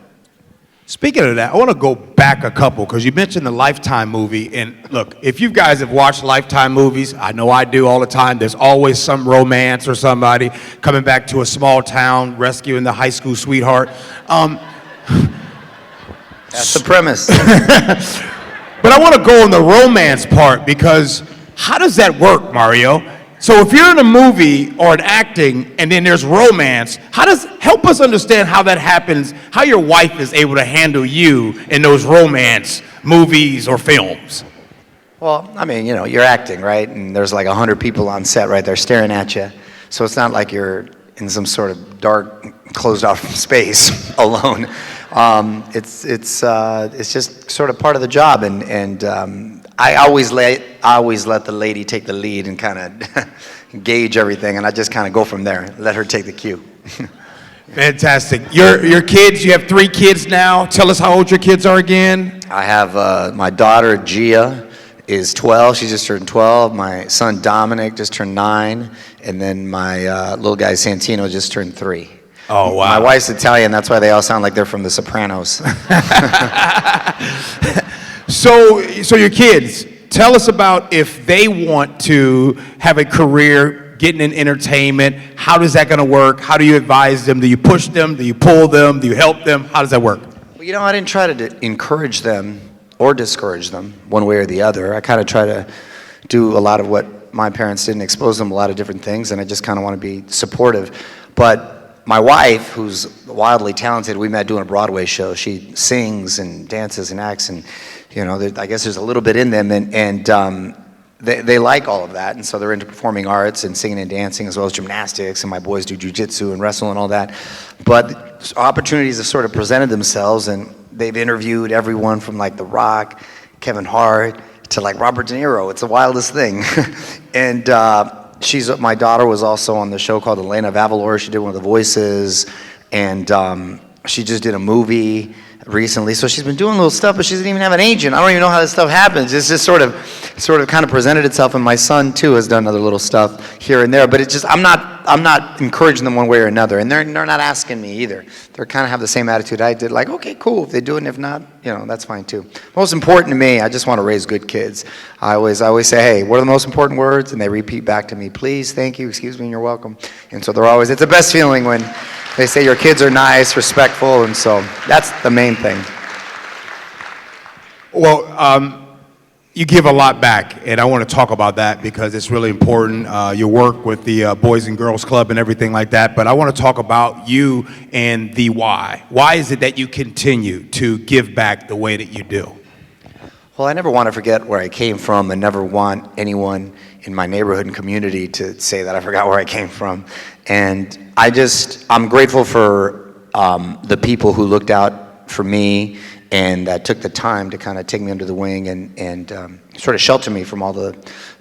Speaking of that, I want to go back a couple, because you mentioned the Lifetime movie. And look, if you guys have watched Lifetime movies, I know I do all the time, there's always some romance or somebody coming back to a small town, rescuing the high school sweetheart. That's the premise. But I want to go on the romance part, because how does that work, Mario? So if you're in a movie or an acting and then there's romance, help us understand how that happens, how your wife is able to handle you in those romance movies or films. Well, I mean, you know, you're acting, right? And there's like 100 people on set right there staring at you. So it's not like you're in some sort of dark, closed off space alone. It's just sort of part of the job, and I always let the lady take the lead and kind of gauge everything, and I just kind of go from there. Let her take the cue. Fantastic. Your kids, you have 3 kids now. Tell us how old your kids are again. I have my daughter Gia is 12. She just turned 12. My son Dominic just turned 9, and then my little guy Santino just turned 3. Oh, wow. My wife's Italian, that's why they all sound like they're from The Sopranos. So your kids, tell us about if they want to have a career getting in entertainment. How does that going to work? How do you advise them? Do you push them? Do you pull them? Do you help them? How does that work? Well, you know, I didn't try to encourage them or discourage them one way or the other. I kind of try to do a lot of what my parents didn't, expose them to a lot of different things, and I just kind of want to be supportive. But my wife, who's wildly talented, we met doing a Broadway show. She sings and dances and acts, and you know, I guess there's a little bit in them, and they like all of that, and so they're into performing arts and singing and dancing as well as gymnastics, and my boys do jujitsu and wrestle and all that. But opportunities have sort of presented themselves, and they've interviewed everyone from like The Rock, Kevin Hart, to like Robert De Niro. It's the wildest thing. And my daughter was also on the show called Elena of Avalor. She did one of the voices, and she just did a movie recently. So she's been doing little stuff, but she doesn't even have an agent. I don't even know how this stuff happens. It's just sort of kind of presented itself, and my son too has done other little stuff here and there. But it's just I'm not encouraging them one way or another, and they're not asking me either. They're kind of have the same attitude I did, like, okay, cool, if they do it, and if not, you know, that's fine too. Most important to me, I just want to raise good kids. I always say, hey, what are the most important words? And they repeat back to me, please, thank you, excuse me, and you're welcome. And so it's the best feeling when they say your kids are nice, respectful, and so that's the main thing. Well, you give a lot back, and I want to talk about that because it's really important. Your work with the Boys and Girls Club and everything like that, but I want to talk about you and the why. Why is it that you continue to give back the way that you do? Well, I never want to forget where I came from, and never want anyone in my neighborhood and community to say that I forgot where I came from. And I'm grateful for the people who looked out for me and that took the time to kind of take me under the wing and sort of shelter me from all the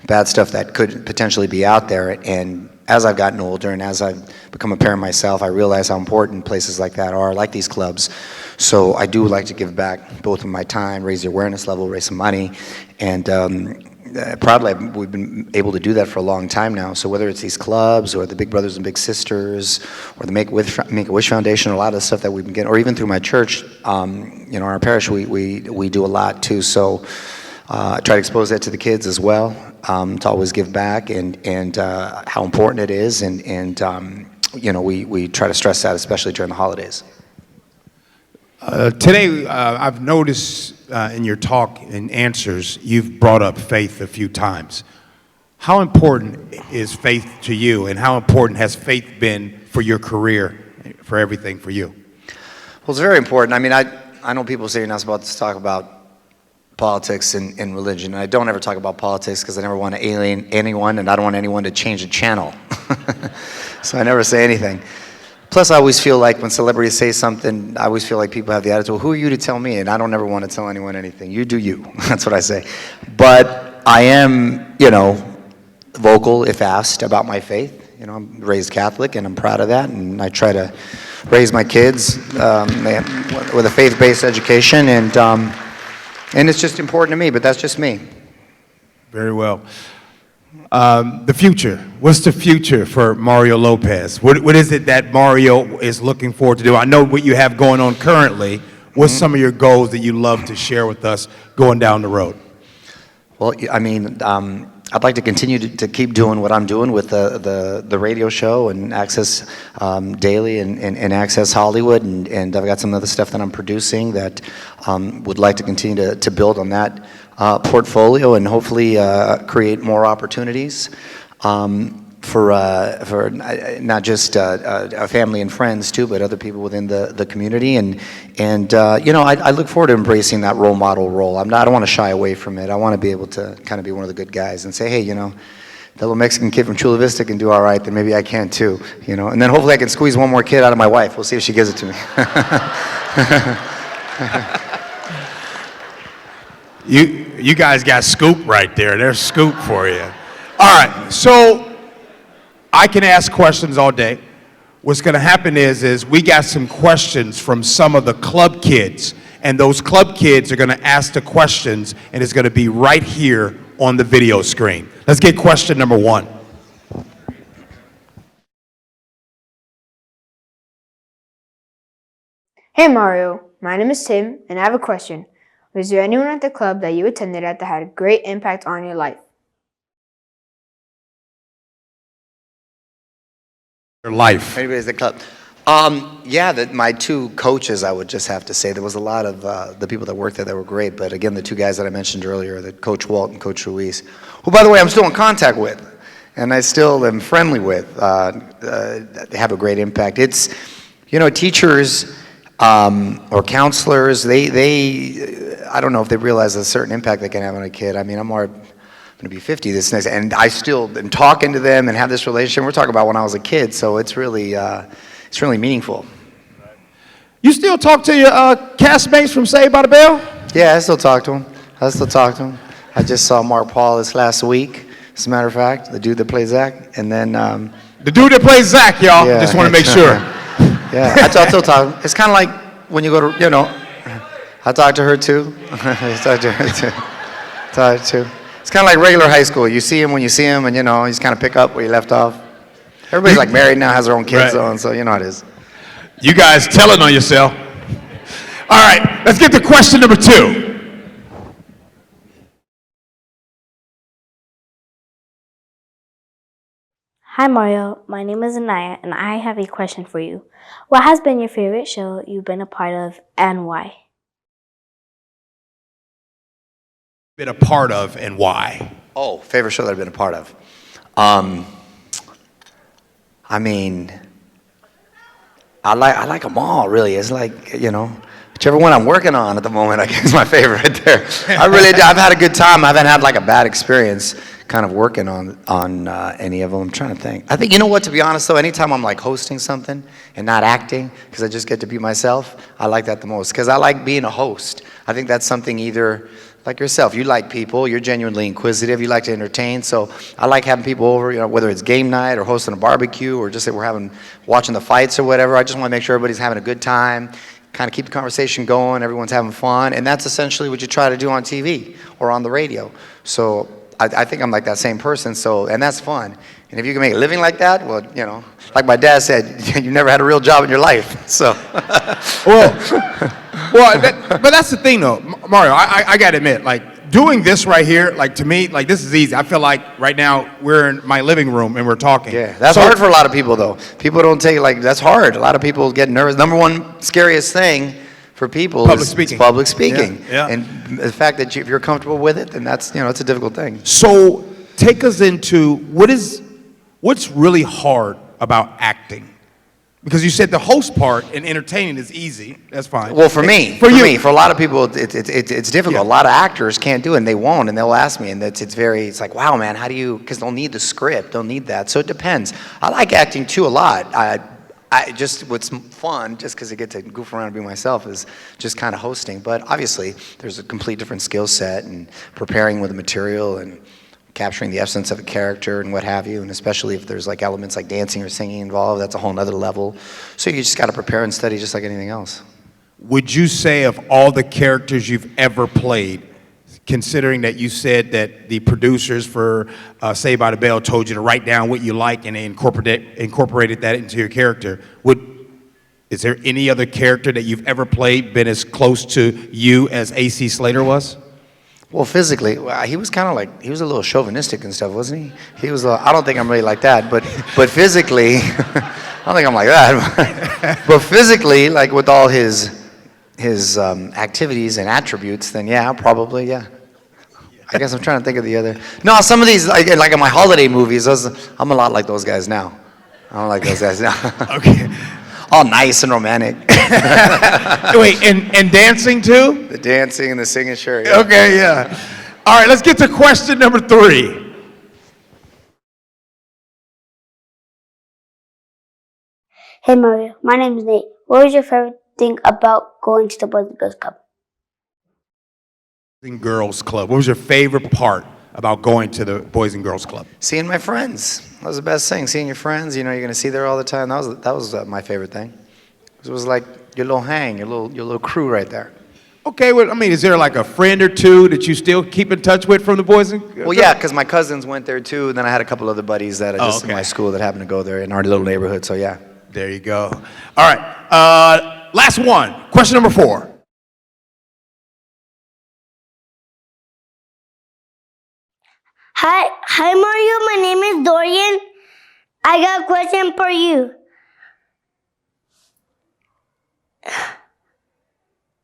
bad stuff that could potentially be out there. And as I've gotten older and as I've become a parent myself, I realize how important places like that are, like these clubs. So I do like to give back both of my time, raise the awareness level, raise some money, and proudly we've been able to do that for a long time now. So whether it's these clubs or the Big Brothers and Big Sisters or the Make-A-Wish Foundation, a lot of the stuff that we've been getting, or even through my church, our parish, we do a lot too. So I try to expose that to the kids as well, to always give back and how important it is, and we try to stress that, especially during the holidays. Today, I've noticed in your talk and answers, you've brought up faith a few times. How important is faith to you, and how important has faith been for your career, for everything for you? Well, it's very important. I mean, I know people say you're not supposed to talk about politics and religion. I don't ever talk about politics because I never want to alienate anyone, and I don't want anyone to change the channel. So I never say anything. Plus, I always feel like when celebrities say something, I always feel like people have the attitude, well, who are you to tell me? And I don't ever want to tell anyone anything. You do you. That's what I say. But I am, vocal if asked about my faith. I'm raised Catholic, and I'm proud of that. And I try to raise my kids with a faith-based education, and it's just important to me, but that's just me. Very well. The future. What's the future for Mario Lopez? What is it that Mario is looking forward to do? I know what you have going on currently. What's some of your goals that you love to share with us going down the road? Well, I mean, I'd like to continue to keep doing what I'm doing with the radio show and Access Daily and Access Hollywood, and I've got some other stuff that I'm producing that would like to continue to build on that portfolio and hopefully create more opportunities for not just family and friends too, but other people within the community. And I look forward to embracing that role model role. I don't want to shy away from it. I want to be able to kind of be one of the good guys and say, hey, that little Mexican kid from Chula Vista can do all right, then maybe I can too. And then hopefully I can squeeze one more kid out of my wife. We'll see if she gives it to me. You guys got scoop right there. There's scoop for you. All right, so I can ask questions all day. What's going to happen is we got some questions from some of the club kids, and those club kids are going to ask the questions, and it's going to be right here on the video screen. Let's get question number one. Hey Mario, my name is Tim, and I have a question. Was there anyone at the club that you attended at that had a great impact on your life? Your life. Anybody's the club. Yeah, my two coaches, I would just have to say, there was a lot of the people that worked there that were great, but again, the two guys that I mentioned earlier, the Coach Walt and Coach Ruiz, who, by the way, I'm still in contact with, and I still am friendly with. They have a great impact. It's, teachers or counselors, I don't know if they realize a certain impact they can have on a kid. I mean, I'm going to be 50 this next, and I still am talking to them and have this relationship. We're talking about when I was a kid, so it's really meaningful. You still talk to your castmates from Saved by the Bell? Yeah, I still talk to them. I just saw Mark Paul this last week, as a matter of fact, the dude that plays Zach, and then the dude that plays Zach, y'all. Yeah, just want to make sure. Yeah, I still talk. It's kind of like when you go to, I talk to her too. It's kind of like regular high school. You see him when you see him, and you just kind of pick up where you left off. Everybody's like married now, has their own kids, though, and so you know how it is. You guys telling on yourself. All right, let's get to question number 2. Hi Mario, my name is Anaya, and I have a question for you. What has been your favorite show you've been a part of, and why? Been a part of, and why? Oh, favorite show that I've been a part of. I mean, I like them all, really. It's like, whichever one I'm working on at the moment, I guess, is my favorite right there. I've had a good time. I haven't had like a bad experience kind of working on any of them. I'm trying to think. I think, to be honest though, anytime I'm like hosting something and not acting, because I just get to be myself, I like that the most. Because I like being a host. I think that's something either like yourself. You like people. You're genuinely inquisitive. You like to entertain. So I like having people over, whether it's game night or hosting a barbecue or just that we're watching the fights or whatever. I just want to make sure everybody's having a good time, kind of keep the conversation going, everyone's having fun. And that's essentially what you try to do on TV or on the radio. So I think I'm like that same person. So, and that's fun. And if you can make a living like that, well, like my dad said, you never had a real job in your life. So, but that's the thing though, Mario. I gotta admit, like doing this right here, like to me, like this is easy. I feel like right now we're in my living room and we're talking. Yeah, that's hard for a lot of people though. People don't take it like that's hard. A lot of people get nervous. Number one scariest thing for people is public speaking. Yeah. And the fact that if you're comfortable with it, then that's it's a difficult thing. So take us into what's really hard about acting. Because you said the host part and entertaining is easy. That's fine. Well, for me, for a lot of people, it's difficult. Yeah. A lot of actors can't do it, and they won't, and they'll ask me, and it's like, wow, man, how do you? Because they'll need the script, they'll need that. So it depends. I like acting too a lot. I just what's fun, just because I get to goof around and be myself, is just kind of hosting. But obviously, there's a complete different skill set and preparing with the material and capturing the essence of a character and what have you, and especially if there's like elements like dancing or singing involved, that's a whole nother level. So you just got to prepare and study just like anything else. Would you say of all the characters you've ever played, considering that you said that the producers for Saved by the Bell told you to write down what you like and they incorporated that into your character, is there any other character that you've ever played been as close to you as A.C. Slater was? Well, physically, he was kind of like, he was a little chauvinistic and stuff, wasn't he? He was, I don't think I'm really like that, but physically, I don't think I'm like that. But physically, like with all his activities and attributes, then yeah, probably, yeah. I guess I'm trying to think of the other. No, some of these, like in my holiday movies, I'm a lot like those guys now. I don't like those guys now. Okay. All nice and romantic. Wait, and dancing too? The dancing and the singing, sure. Yeah. Okay, yeah. All right, let's get to question number 3. Hey Mario, my name is Nate. What was your favorite thing about going to the Boys and Girls Club? Girls Club. What was your favorite part about going to the Boys and Girls Club? Seeing my friends. That was the best thing. Seeing your friends, you're going to see there all the time. That was my favorite thing. It was like your little hang, your little crew right there. Okay, well, I mean, is there like a friend or two that you still keep in touch with from the Boys and Girls? Well, yeah, because my cousins went there too, and then I had a couple other buddies that are just in my school that happened to go there in our little neighborhood, so yeah. There you go. All right, last one. Question number 4. Hi Mario, my name is Dorian. I got a question for you.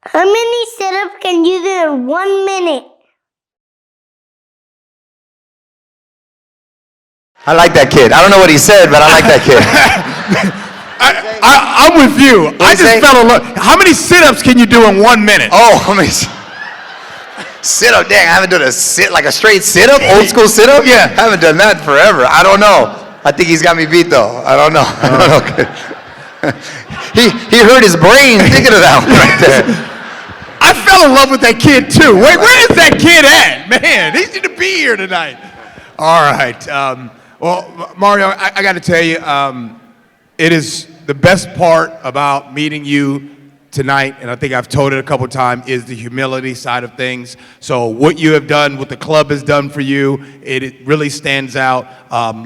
How many sit-ups can you do in 1 minute? I like that kid. I don't know what he said, but I like that kid. I'm with you. I just fell in love. How many sit-ups can you do in 1 minute? Oh, how many? Sit-up, dang, I haven't done a straight sit-up, old school sit-up? Yeah. I haven't done that forever. I don't know. I think he's got me beat though. I don't know. he hurt his brain thinking of that one right there. I fell in love with that kid too. Wait, where is that kid at? Man, he should be here tonight. All right. Well, Mario, I got to tell you, it is the best part about meeting you tonight, and I think I've told it a couple times, is the humility side of things. So what you have done, what the club has done for you, it really stands out.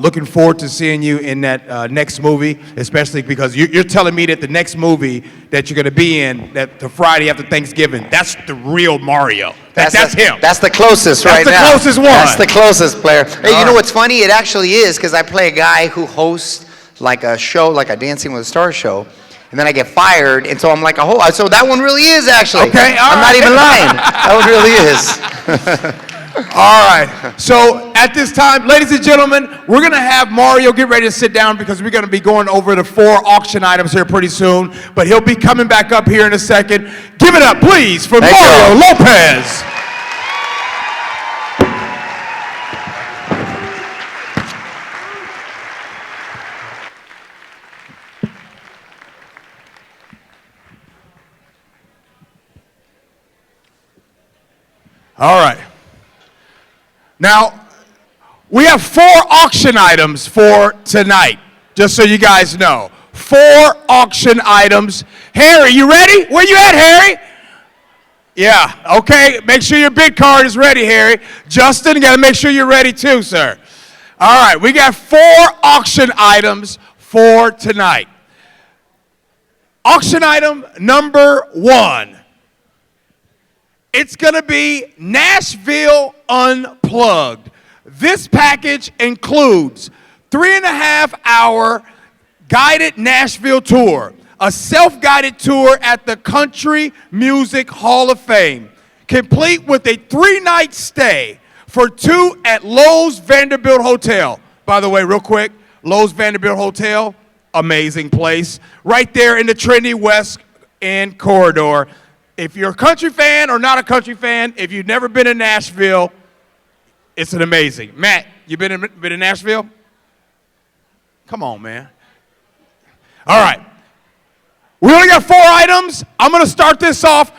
Looking forward to seeing you in that next movie, especially because you're telling me that the next movie that you're going to be in, that the Friday after Thanksgiving, that's the real Mario. That's him. That's the closest right now. That's the closest one. That's the closest player. Hey, you know what's funny? It actually is, because I play a guy who hosts like a show, like a Dancing with the Stars show, and then I get fired, and so I'm like, oh, so that one really is actually. Okay, I'm not even lying. That one really is. All right. So at this time, ladies and gentlemen, we're going to have Mario get ready to sit down because we're going to be going over the 4 auction items here pretty soon. But he'll be coming back up here in a second. Give it up, please, for Mario Lopez. All right. Now, we have 4 auction items for tonight, just so you guys know. 4 auction items. Harry, you ready? Where you at, Harry? Yeah, okay. Make sure your bid card is ready, Harry. Justin, you got to make sure you're ready too, sir. All right, we got 4 auction items for tonight. Auction item number 1. It's going to be Nashville Unplugged. This package includes 3.5-hour guided Nashville tour, a self-guided tour at the Country Music Hall of Fame, complete with a 3-night stay for 2 at Lowe's Vanderbilt Hotel. By the way, real quick, Lowe's Vanderbilt Hotel, amazing place, right there in the Trinity West End corridor. If you're a country fan or not a country fan, if you've never been in Nashville, it's an amazing. Matt, you been in Nashville? Come on, man. All right. We only got 4 items. I'm going to start this off.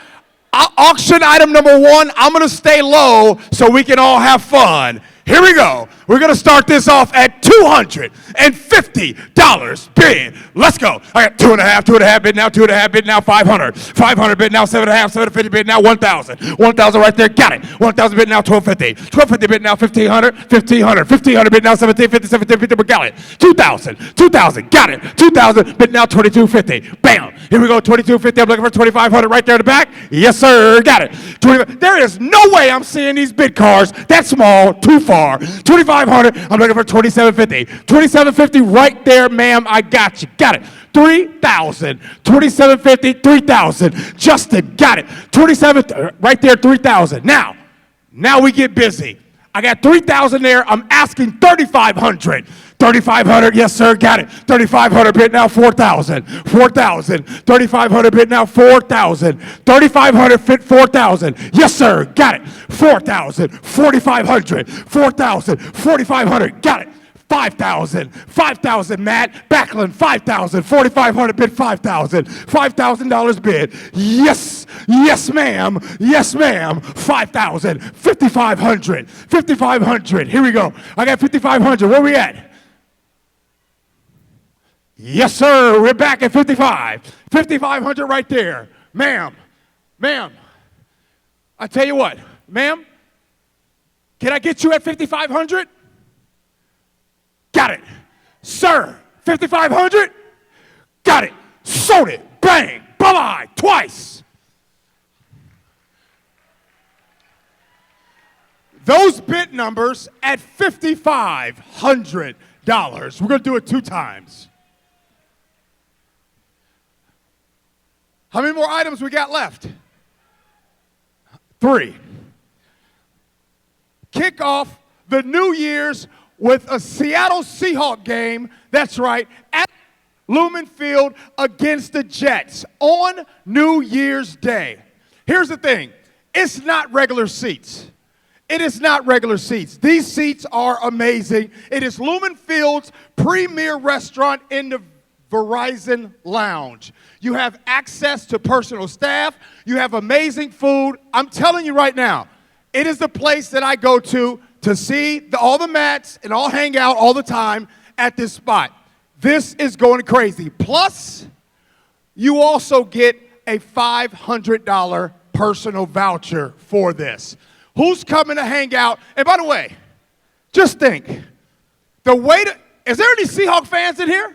Auction item number 1, I'm going to stay low so we can all have fun. Here we go. We're going to start this off at $250 bid. Let's go. I got 2.5 bid now, 2.5 bid now, 500. 500 bid now, 7.5, 750 bid now, 1,000. 1,000 right there, got it. 1,000 bid now, 1,250. 1,250 bid now, 1,500. 1,500. 1,500 bid now, 1,750, 1,750, but got it. 2,000. 2,000, got it. 2,000 bid now, 2,250. Bam. Here we go, 2,250. I'm looking for 2,500 right there in the back. Yes, sir, got it. There is no way I'm seeing these bid cards that small, too far. 2,500, I'm looking for 2,750. 2,750 right there, ma'am, I got you. Got it. 3,000. 2,750, 3,000. Justin, got it. 27, right there, 3,000. Now we get busy. I got 3,000 there. I'm asking 3,500. 3,500, yes, sir, got it. 3,500 bid now, 4,000. 4,000. 3,500 bid now, 4,000. 3,500 fit 4,000. Yes, sir, got it. 4,000. 4,500. 4,000. 4,500, got it. 5,000. 5,000, Matt. Backlund, 5,000. 4,500 bid 5,000. $5,000 bid. Yes. Yes, ma'am. Yes, ma'am. 5,000. 5,500. 5,500. Here we go. I got 5,500. Where we at? Yes, sir. We're back at 55. 5,500 right there. Ma'am. Ma'am. I tell you what. Ma'am. Can I get you at 5,500? Got it. Sir, 5,500? Got it. Sold it. Bang. Bye-bye. Twice. Those bid numbers at $5,500. We're going to do it 2 times. How many more items we got left? 3. Kick off the New Year's with a Seattle Seahawks game. That's right, at Lumen Field against the Jets on New Year's Day. Here's the thing. It's not regular seats. It is not regular seats. These seats are amazing. It is Lumen Field's premier restaurant in the Verizon Lounge. You have access to personal staff. You have amazing food. I'm telling you right now, it is the place that I go to see all the mats and all hang out all the time at this spot. This is going crazy. Plus, you also get a $500 personal voucher for this. Who's coming to hang out? And by the way, just think, is there any Seahawks fans in here?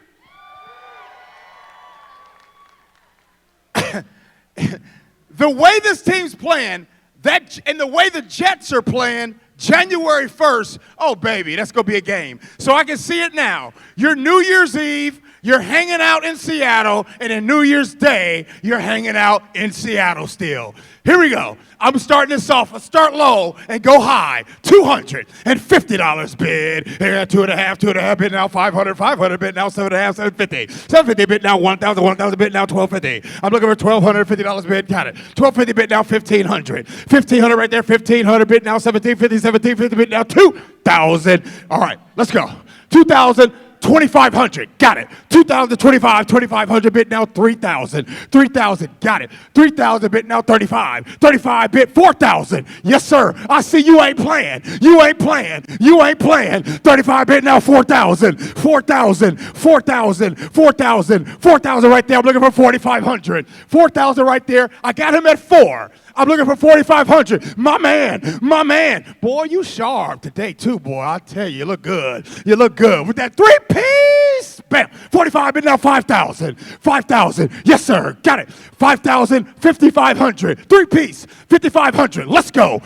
The way this team's playing, and the way the Jets are playing, January 1st, oh, baby, that's going to be a game. So I can see it now. Your New Year's Eve, you're hanging out in Seattle, and then New Year's Day, you're hanging out in Seattle still. Here we go. I'm starting this off. Let's start low and go high. $250 bid. Here, 2.5 bid now, 500 bid now, 7.5, 750 bid now, 1,000 bid now, 1,250. I'm looking for $1,250 bid. Got it. 1,250 bid now, 1,500. 1,500 right there, 1,500 bid now, 1,750 bid now, 2,000. All right, let's go. 2,000. 2,500, got it. 2,025, 2,500 bid now, 3,000. 3,000, got it. 3,000 bid now, 35. 35 bid, 4,000. Yes, sir. I see you ain't playing. You ain't playing. 35 bid now, 4,000. 4,000, 4,000, 4,000, 4,000 right there. I'm looking for 4,500. 4,000 right there. I got him at 4. I'm looking for 4,500. My man. Boy, you sharp today too, boy. I tell you, you look good. You look good. With that 3-piece, bam. 45 bid now, 5,000. 5,000. Yes, sir. Got it. 5,000, 5,500. 3-piece, 5,500. Let's go.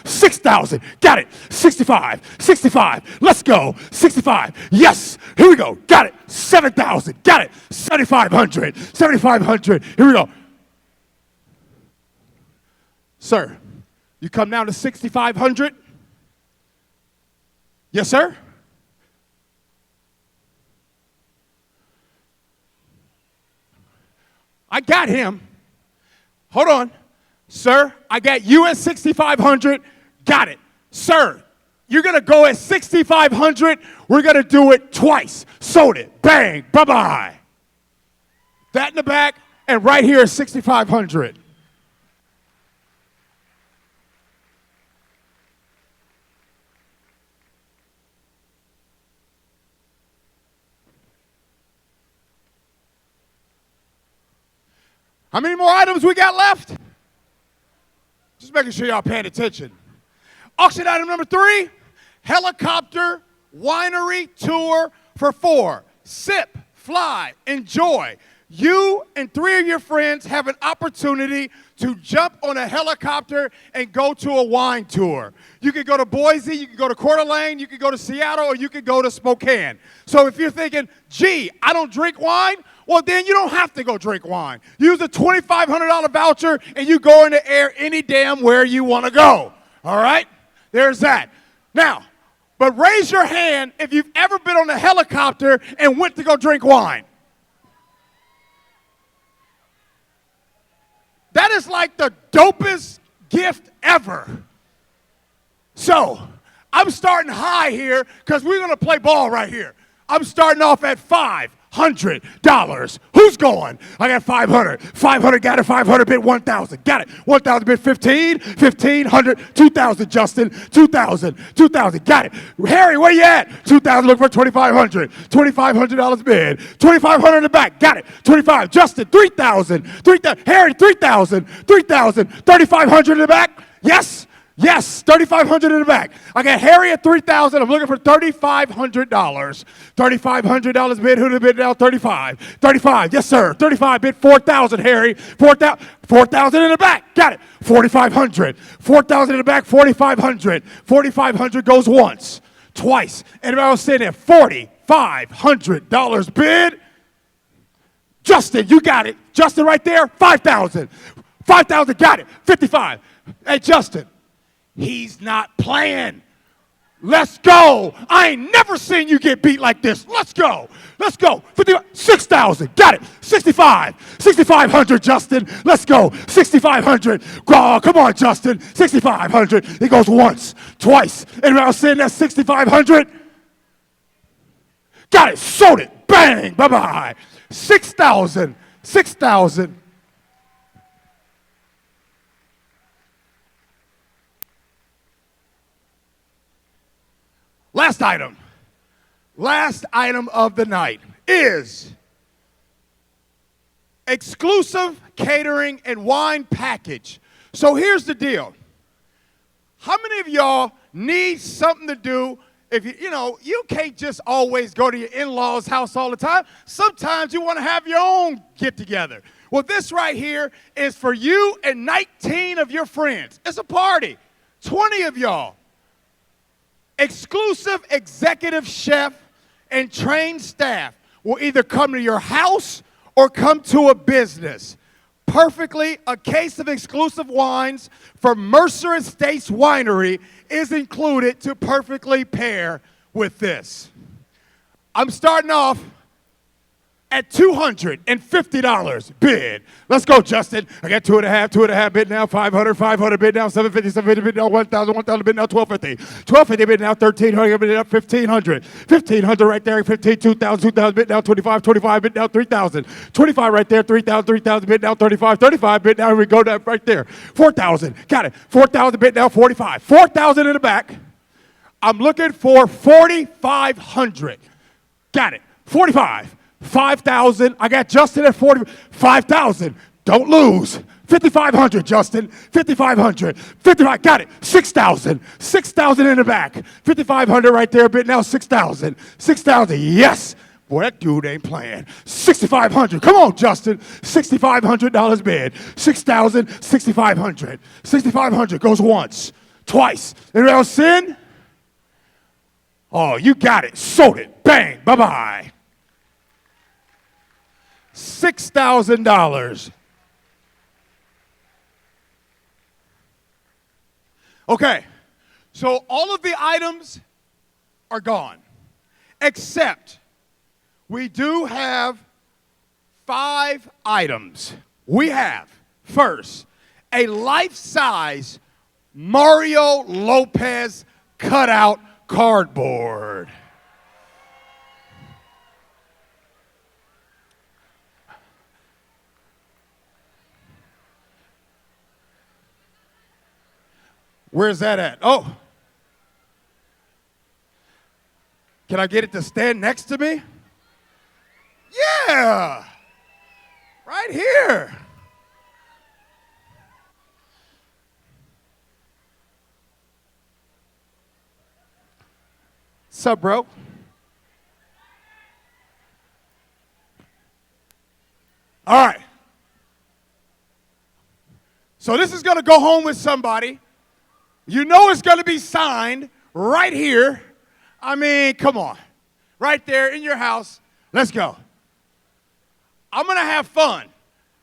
6,000. Got it. 65. Let's go. 65. Yes. Here we go. Got it. 7,000. Got it. 7,500. 7,500. Here we go. Sir, you come down to 6,500? Yes, sir? I got him. Hold on. Sir, I got you at 6,500. Got it. Sir, you're going to go at 6,500. We're going to do it twice. Sold it. Bang. Bye-bye. That in the back, and right here is 6,500. How many more items we got left? Just making sure y'all paying attention. Auction item number 3, helicopter winery tour for 4. Sip, fly, enjoy. You and 3 of your friends have an opportunity to jump on a helicopter and go to a wine tour. You can go to Boise, you can go to Coeur d'Alene, you can go to Seattle, or you can go to Spokane. So if you're thinking, gee, I don't drink wine, well, then you don't have to go drink wine. Use a $2,500 voucher, and you go in the air any damn where you want to go. All right? There's that. Now, but raise your hand if you've ever been on a helicopter and went to go drink wine. That is like the dopest gift ever. So, I'm starting high here because we're going to play ball right here. I'm starting off at $500. Who's going? I got 500. 500, got it. 500 bid 1,000. Got it. 1,000 bid 15. 1,500. 2,000, Justin. 2,000. 2,000. Got it. Harry, where you at? 2,000. Look for 2,500. $2,500 bid. 2,500 in the back. Got it. 25. Justin, 3,000. 3,000. Harry, 3,000. 3,000. 3,500 in the back. Yes. Yes, $3,500 in the back. I got Harry at $3,000. I'm looking for $3,500. $3,500 bid. Who did bid now? 35. 35. Yes, sir. 35 bid 4,000. Harry. 4,000 in the back. Got it. 4,500. 4,000 in the back. 4,500. 4,500 goes once. twice. Everybody else sitting at $4,500 bid. Justin, you got it. Justin right there, 5,000. 5,000, got it. 55. Hey, Justin, he's not playing. Let's go. I ain't never seen you get beat like this. Let's go. Let's go. 6,000. Got it. 65. 6,500, Justin. Let's go. 6,500. Oh, come on, Justin. 6,500. He goes once, twice. Anybody else saying that 6,500? Got it. Sold it. Bang. Bye-bye. 6,000. 6,000. Last item of the night is exclusive catering and wine package. So here's the deal. How many of y'all need something to do? If you can't just always go to your in-laws' house all the time. Sometimes you want to have your own get-together. Well, this right here is for you and 19 of your friends. It's a party. 20 of y'all. Exclusive executive chef and trained staff will either come to your house or come to a business. Perfectly, a case of exclusive wines from Mercer Estates Winery is included to perfectly pair with this. I'm starting off at $250 bid. Let's go, Justin. I got 2.5 bid now, 500 bid now, 750 bid now, 1,000 bid now, 1,250. 1,250 bid now, 1,300 bid now, 1,500. 1,500 right there, 2,000 bid now, 25 bid now, 3,000. 25 right there, 3,000 bid now, 35 bid now, we go down right there. 4,000, got it. 4,000 bid now, 45. 4,000 in the back. I'm looking for 4,500. Got it. 45. 5,000. I got Justin at 5,000. Don't lose. 5,500, Justin. 5,500. 55. Got it. 6,000. 6,000 in the back. 5,500 right there. Bid now 6,000. 6,000. Yes. Boy, that dude ain't playing. 6,500. Come on, Justin. $6,500 bid. 6,000. 6,500. 6,500 goes once, twice. Anybody else in? Oh, you got it. Sold it. Bang. Bye-bye. $6,000. Okay, so all of the items are gone, except we do have 5 items. We have, first, a life-size Mario Lopez cutout cardboard. Where's that at? Oh. Can I get it to stand next to me? Yeah. Right here. Sup, bro? All right. So this is going to go home with somebody. You know it's going to be signed right here. I mean, come on. Right there in your house. Let's go. I'm going to have fun.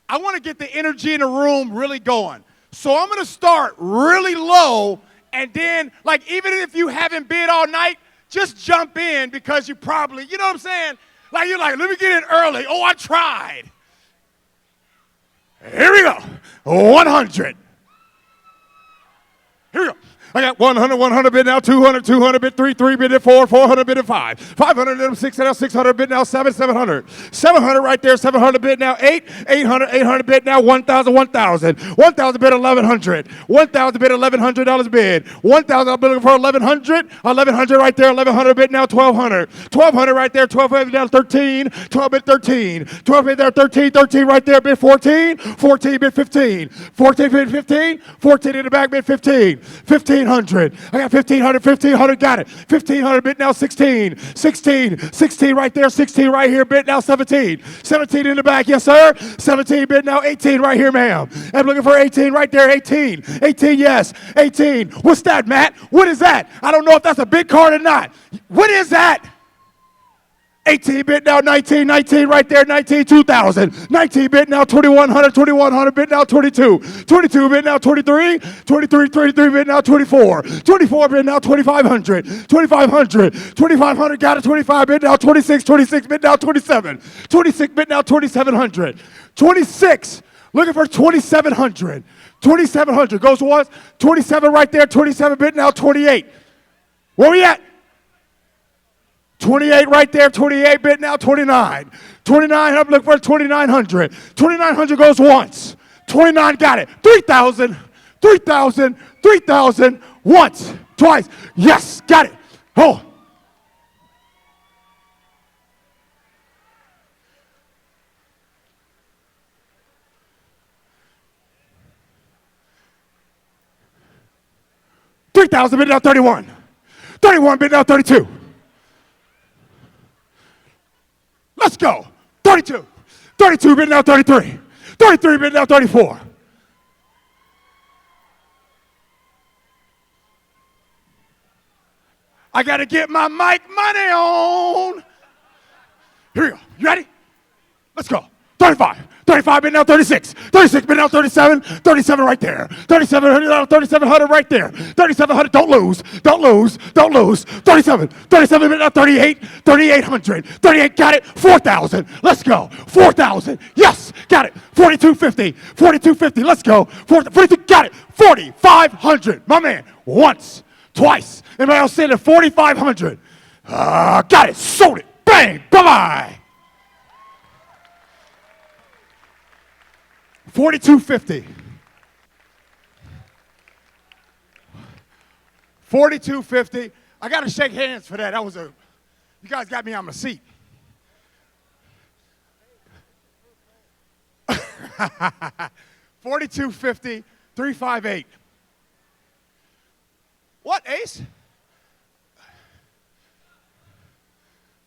I want to get the energy in the room really going. So I'm going to start really low, and then, like, even if you haven't bid all night, just jump in because you probably, you know what I'm saying? Like, you're like, let me get in early. Oh, I tried. Here we go. 100. Here we go. I got 100 bid now, 200 bid, 3 bid at 400 bid at 5, 500 bid at 6 now, 600 bid now, 700 right there, 700 bid now, 800 bid now, 1,000 bid 1,100, 1,000 bid $1,100 bid, 1,000 I'm looking for 1,100 right there, 1,100 bid now, 1,200 right there, 1,200 down 13, 12 bid 13, 12 bid there, 13 right there, bid 14 bid 15, 14 bid 15, 14 in the back bid 15 1500. I got 1500, got it. 1500, bid now 16. 16 right there, 16 right here, bid now 17. 17 in the back, yes sir. 17, bid now 18 right here, ma'am. I'm looking for 18 right there, 18. 18, yes. 18. What's that, Matt? What is that? I don't know if that's a big card or not. What is that? 18 bit now, 19 right there, 19, 2000. 19 bit now, 2100 bit now, 22 bit now, 23 bit now, 24 bit now, 2500, got it, 25 bit now, 26 bit now, 27 bit now, 2700. 26, looking for 2700. 2700 goes once, 27 right there, 27 bit now, 28. Where we at? 28 right there, 28 bit now, 29. 29, I'm looking for 2900. 2900 goes once. 29, got it. 3000, once, twice. Yes, got it. Oh. $3,000 bid now, 31. 31 bid now, 32. Let's go. 32. 32 bid now 33. 33 bid now 34. I got to get my mic money on. Here we go. You ready? Let's go. 35. 35 bid now 36. 36 bid now 37. 37 right there. 3700 right there. 3700. Don't lose. 37 bid now 38. 3800. 38 got it. 4000. Let's go. 4000. Yes, got it. 4250. Let's go. 42 got it. 4500. My man. Once, twice. Anybody else saying it? 4500. Got it. Sold it. Bang. Bye-bye. 4250. 4250. I got to shake hands for that. You guys got me on my seat. $42.50, 358. What, Ace?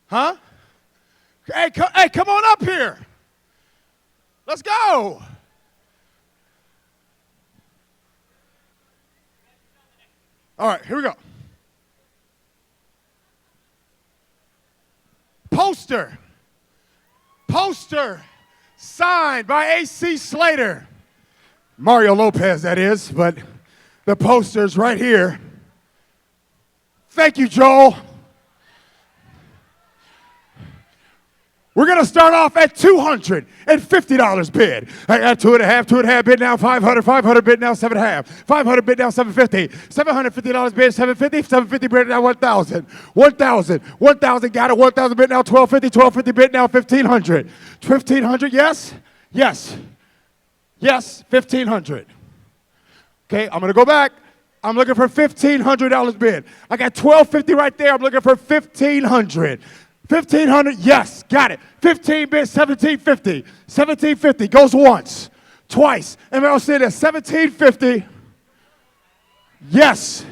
Huh? Hey, come on up here. Let's go. All right, here we go. Poster signed by A.C. Slater. Mario Lopez, that is, but the poster's right here. Thank you, Joel. We're going to start off at $250 bid. I got 2.5 bid now, 500 bid now, 7.5. 500 bid now, 750. $750 bid, 750 bid now, 1,000. 1,000 got it, 1,000 bid now, 1,250 bid now, 1,500. 1,500, yes, 1,500. Okay, I'm going to go back. I'm looking for $1,500 bid. I got $1,250 right there. I'm looking for $1,500. 1,500, yes, got it. 15 bid, 1,750. 1,750 goes once, twice. Anybody else say that? 1,750. Yes.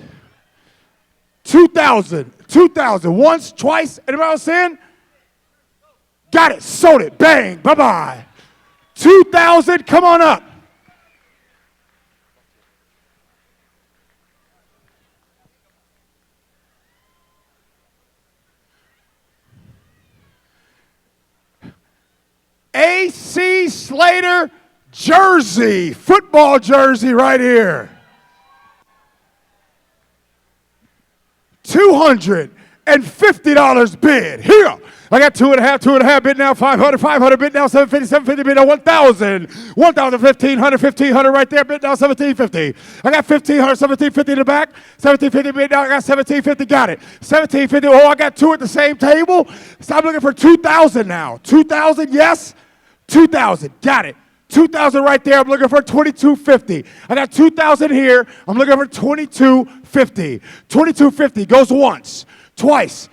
2,000. Once, twice. Anybody else saying? Got it. Sold it. Bang. Bye-bye. 2,000. Come on up. A.C. Slater jersey, football jersey right here. $250 bid. Here. I got 2.5 bid now, 500 bid now, 750 bid now, 1,000. 1,500 right there, bid now, 1,750. I got 1,500, 1,750 in the back, 1,750 bid now, I got 1,750, got it. 1,750, oh, I got two at the same table. So I'm looking for 2,000 now. 2,000, yes. 2,000, got it. 2,000 right there. I'm looking for 2,250. I got 2,000 here. I'm looking for 2,250. 2,250 goes once, twice.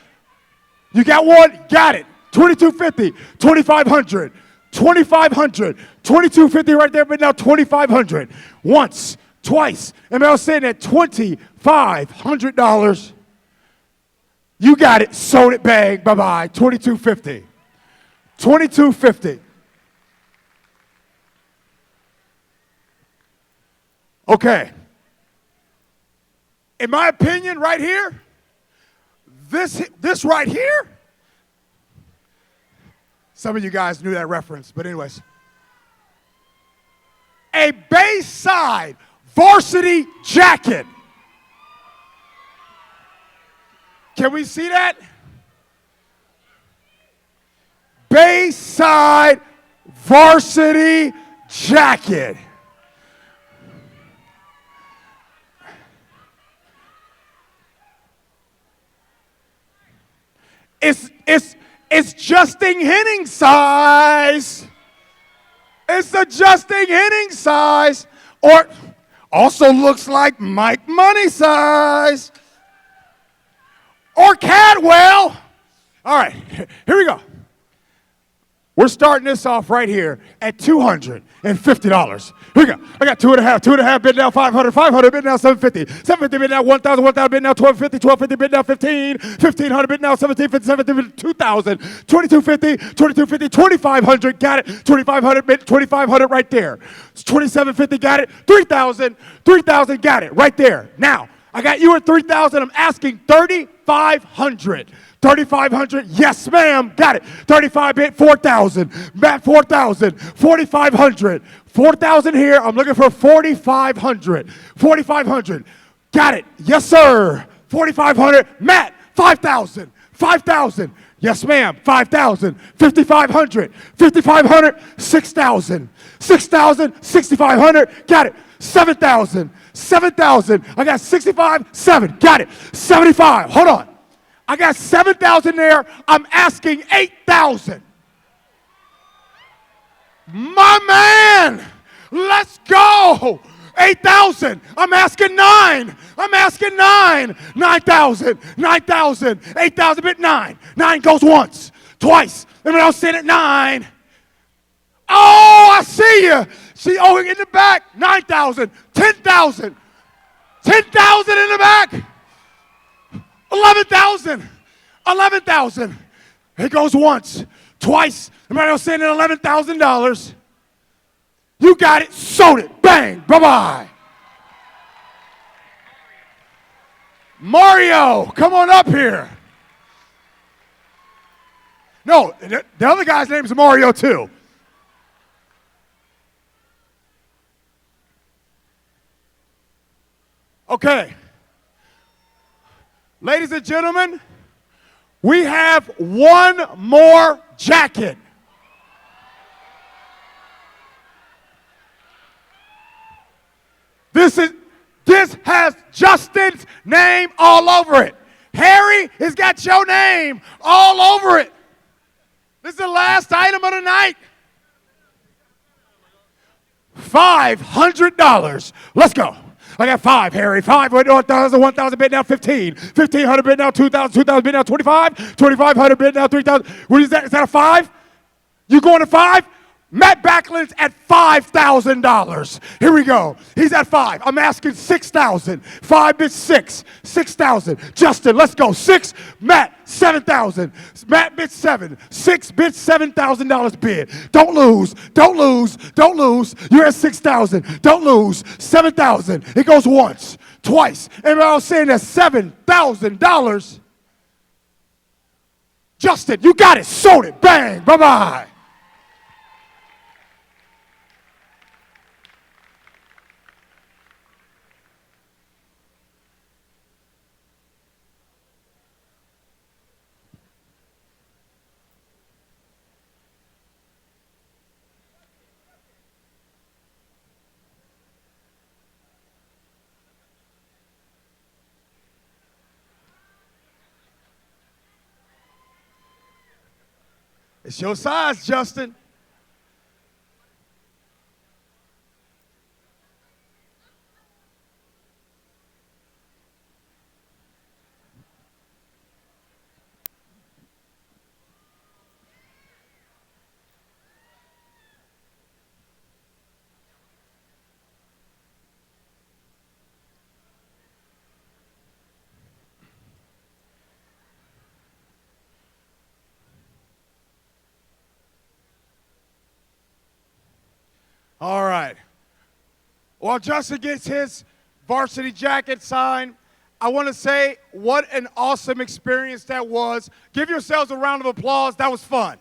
You got one, got it. 2,250, 2,500, 2,500, 2,250 right there, but now 2,500. Once, Twice. Everybody else saying that $2,500. You got it. Sold it. Bang. Bye-bye. $2,250. $2,250. Okay. In my opinion, right here, this right here, some of you guys knew that reference, but anyways. A Bayside varsity jacket. Can we see that? Bayside varsity jacket. It's Justin Henning size. It's the Justin Henning size. Or also looks like Mike Money size. Or Cadwell. All right, here we go. We're starting this off right here at $250. Here we go. I got 2.5 bid now, 500, 500 bid now, 750, 750 bid now, 1,000, 1,000 bid now, 1,250, 1,250 bid now, 15, 1,500 bid now, 1,750, 750, 2,000, 2,250, 2,250, 2,500, got it, 2,500 bid, 2,500 right there. 2,750, got it, 3,000, 3,000, got it, right there. Now, I got you at 3,000, I'm asking 3,500. 3,500, yes ma'am, got it. 35 bid, 4,000, Matt 4,000, 4,500, 4,000 here, I'm looking for 4,500, 4,500, got it, yes sir, 4,500, Matt, 5,000, 5,000, yes ma'am, 5,000, 5,500, 5,500, 6,000, 6,000, 6,500, got it, 7,000, 7,000, I got 65, 7, got it, 75, hold on. I got 7,000 there. I'm asking 8,000. My man, let's go. 8,000. I'm asking 9. I'm asking 9. 9,000. 9,000. 8,000 bit 9. 9 goes once, twice. Everyone else saying it 9. Oh, I see you. See, oh, in the back. 9,000. 10,000. 10,000 in the back. 11,000. 11,000. It goes once, twice. Everybody else saying it $11,000. You got it, sold it, bang, bye-bye. Mario, come on up here. No, the other guy's name is Mario too. Okay. Ladies and gentlemen, we have one more jacket. This has Justin's name all over it. Harry has got your name all over it. This is the last item of the night. $500. Let's go. I got 5, Harry. 5, 1,000, 1,000 bid now, 15. 1,500 bid now, 2,000, 2,000 bid now, 25. 2,500 bid now, 3,000. What is that? Is that a 5? You going to 5? Matt Backlund's at $5,000. Here we go. He's at 5. I'm asking 6,000. 5 bid 6. 6,000. Justin, let's go. 6. Matt, 7,000. Matt bid 7. 6 bid $7,000 bid. Don't lose. Don't lose. Don't lose. You're at 6,000. Don't lose. 7,000. It goes once, twice. Everybody else saying that's $7,000. Justin, you got it. Sold it. Bang. Bye-bye. It's your size, Justin. All right. While Justin gets his varsity jacket signed, I want to say what an awesome experience that was. Give yourselves a round of applause. That was fun.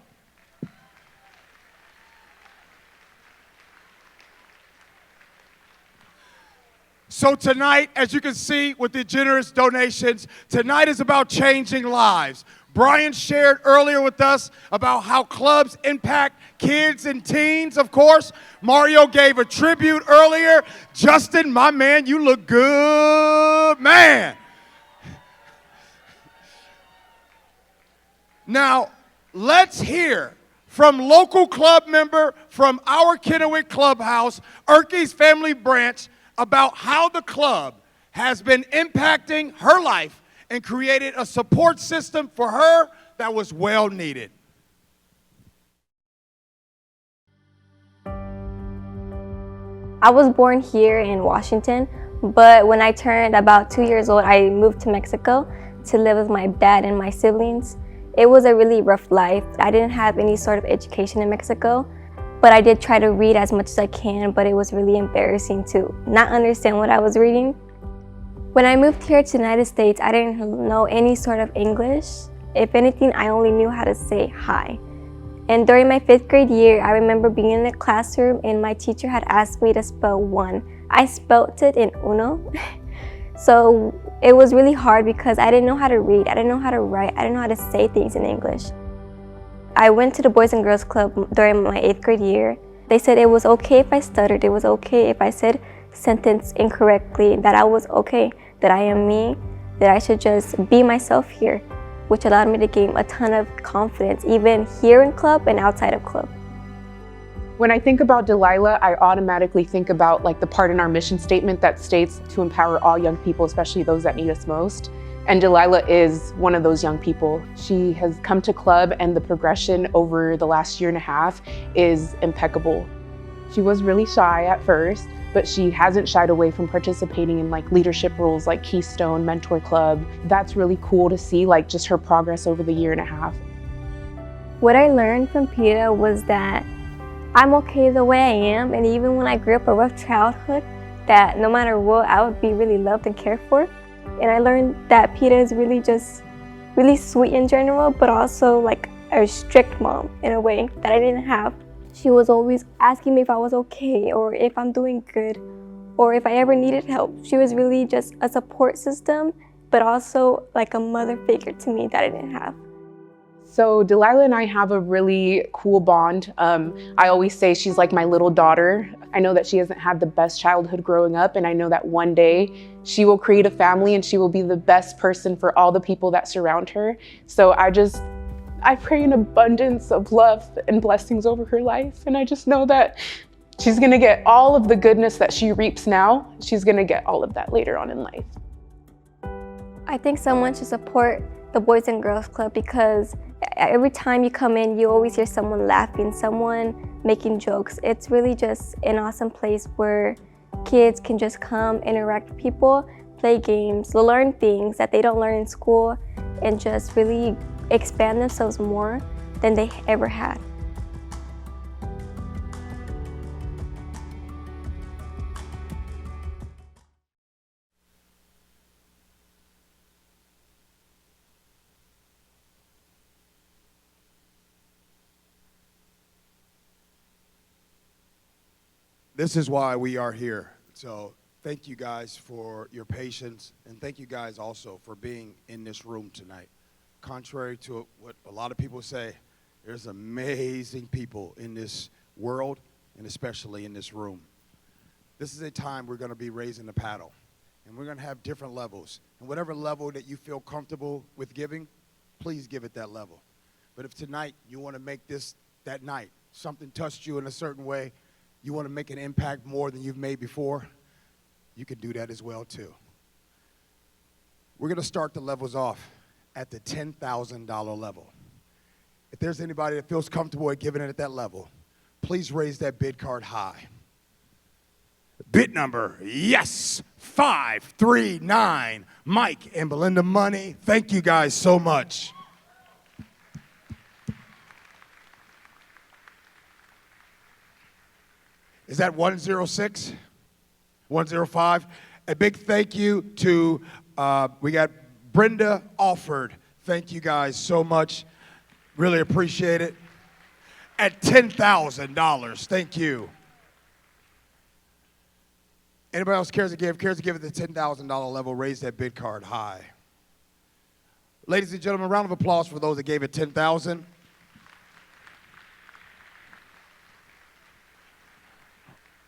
So tonight, as you can see with the generous donations, tonight is about changing lives. Brian shared earlier with us about how clubs impact kids and teens, of course. Mario gave a tribute earlier. Justin, my man, you look good, man. Now, let's hear from local club member from our Kennewick Clubhouse, Erkie's Family Branch, about how the club has been impacting her life and created a support system for her that was well needed. I was born here in Washington, but when I turned about 2 years old, I moved to Mexico to live with my dad and my siblings. It was a really rough life. I didn't have any sort of education in Mexico, but I did try to read as much as I can, but it was really embarrassing to not understand what I was reading. When I moved here to the United States, I didn't know any sort of English. If anything, I only knew how to say hi. And during my 5th grade year, I remember being in the classroom and my teacher had asked me to spell one. I spelt it in uno. So it was really hard because I didn't know how to read, I didn't know how to write, I didn't know how to say things in English. I went to the Boys and Girls Club during my 8th grade year. They said it was okay if I stuttered, it was okay if I said sentence incorrectly, that I was okay, that I am me, that I should just be myself here, which allowed me to gain a ton of confidence, even here in club and outside of club. When I think about Delilah, I automatically think about like the part in our mission statement that states to empower all young people, especially those that need us most. And Delilah is one of those young people. She has come to club and the progression over the last 1.5 years is impeccable. She was really shy at first, but she hasn't shied away from participating in like leadership roles like Keystone, Mentor Club. That's really cool to see, like just her progress over the 1.5 years. What I learned from Peta was that I'm okay the way I am, and even when I grew up a rough childhood, that no matter what, I would be really loved and cared for. And I learned that Peta is really sweet in general, but also like a strict mom in a way that I didn't have. She was always asking me if I was okay or if I'm doing good or if I ever needed help. She was really just a support system, but also like a mother figure to me that I didn't have. So Delilah and I have a really cool bond. I always say she's like my little daughter. I know that she hasn't had the best childhood growing up, and I know that one day she will create a family and she will be the best person for all the people that surround her. So I pray an abundance of love and blessings over her life, and I just know that she's gonna get all of the goodness that she reaps now. She's gonna get all of that later on in life. I think someone should support the Boys and Girls Club because every time you come in, you always hear someone laughing, someone making jokes. It's really just an awesome place where kids can just come, interact with people, play games, learn things that they don't learn in school, and just really expand themselves more than they ever had. This is why we are here. So thank you guys for your patience, and thank you guys also for being in this room tonight. Contrary to what a lot of people say, there's amazing people in this world, and especially in this room. This is a time we're going to be raising the paddle, and we're going to have different levels. And whatever level that you feel comfortable with giving, please give it that level. But if tonight you want to make this that night, something touched you in a certain way, you want to make an impact more than you've made before, you can do that as well too. We're going to start the levels off at the $10,000 level. If there's anybody that feels comfortable at giving it at that level, please raise that bid card high. Bid number, yes, 539. Mike and Belinda Money, thank you guys so much. Is that 106? 105? A big thank you to, we got Brenda Alford. Thank you guys so much. Really appreciate it. At $10,000. Thank you. Anybody else cares to give? Cares to give at the $10,000 level? Raise that bid card high. Ladies and gentlemen, round of applause for those that gave it $10,000.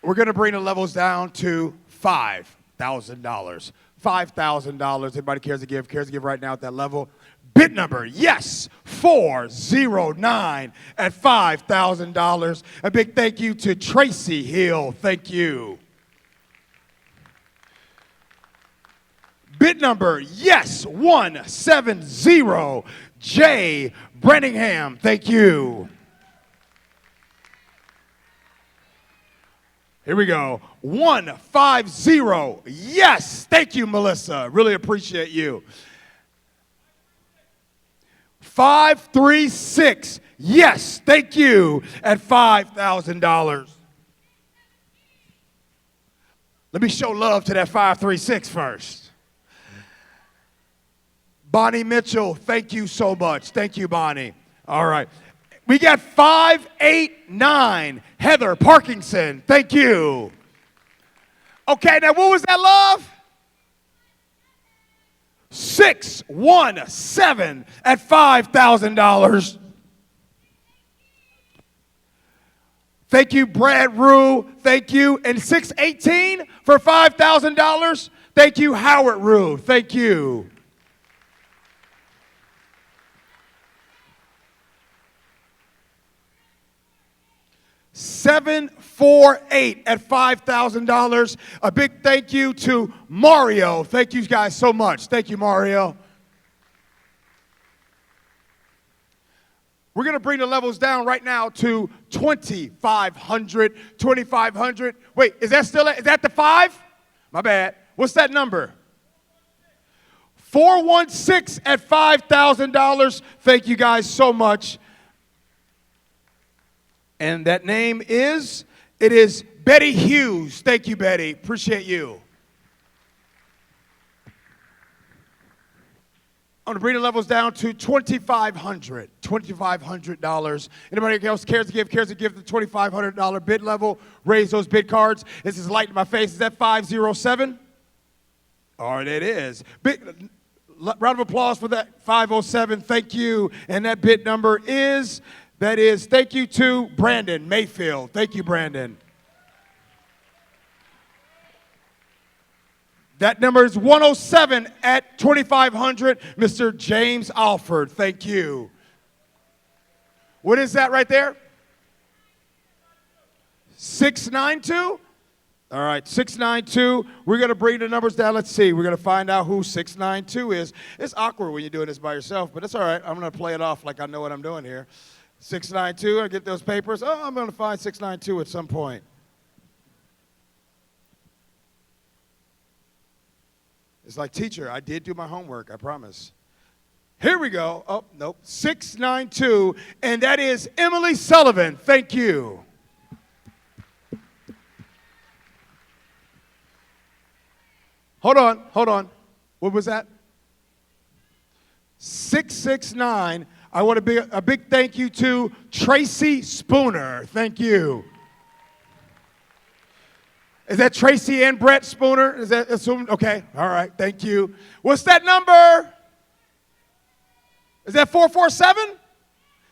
We're going to bring the levels down to $5,000. $5,000. Anybody cares to give? Cares to give right now at that level? Bid number, yes, 409 at $5,000. A big thank you to Tracy Hill. Thank you. Bid number, yes, 170, Jay Brenningham. Thank you. Here we go. 150, yes. Thank you, Melissa. Really appreciate you. 536, yes. Thank you at $5,000. Let me show love to that 536 first. Bonnie Mitchell, thank you so much. Thank you, Bonnie. All right. We got 589, Heather Parkinson. Thank you. Okay, now what was that, love? 617 at $5,000. Thank you, Brad Rue. Thank you. And 618 for $5,000. Thank you, Howard Rue. Thank you. $748 at $5,000. A big thank you to Mario. Thank you guys so much. Thank you, Mario. We're going to bring the levels down right now to 2,500. 2,500. Wait, is that still, is that the 5? My bad. What's that number? 416 at $5,000. Thank you guys so much. And that name is, it is Betty Hughes. Thank you, Betty. Appreciate you. I'm going to bring the levels down to $2,500. $2,500. Anybody else cares to give the $2,500 bid level? Raise those bid cards. This is light in my face. Is that 507? All right, it is. Round of applause for that 507. Thank you. And that bid number is... That is, thank you to Brandon Mayfield. Thank you, Brandon. That number is 107 at 2,500, Mr. James Alford. Thank you. What is that right there? 692? All right, 692. We're going to bring the numbers down. Let's see. We're going to find out who 692 is. It's awkward when you're doing this by yourself, but it's all right. I'm going to play it off like I know what I'm doing here. 692, I get those papers. Oh, I'm going to find 692 at some point. It's like, teacher, I did do my homework, I promise. Here we go. Oh, nope. 692, and that is Emily Sullivan. Thank you. Hold on. What was that? 669. I want to be a big thank you to Tracy Spooner. Thank you. Is that Tracy and Brett Spooner? Is that assumed? Okay. All right. Thank you. What's that number? Is that 447?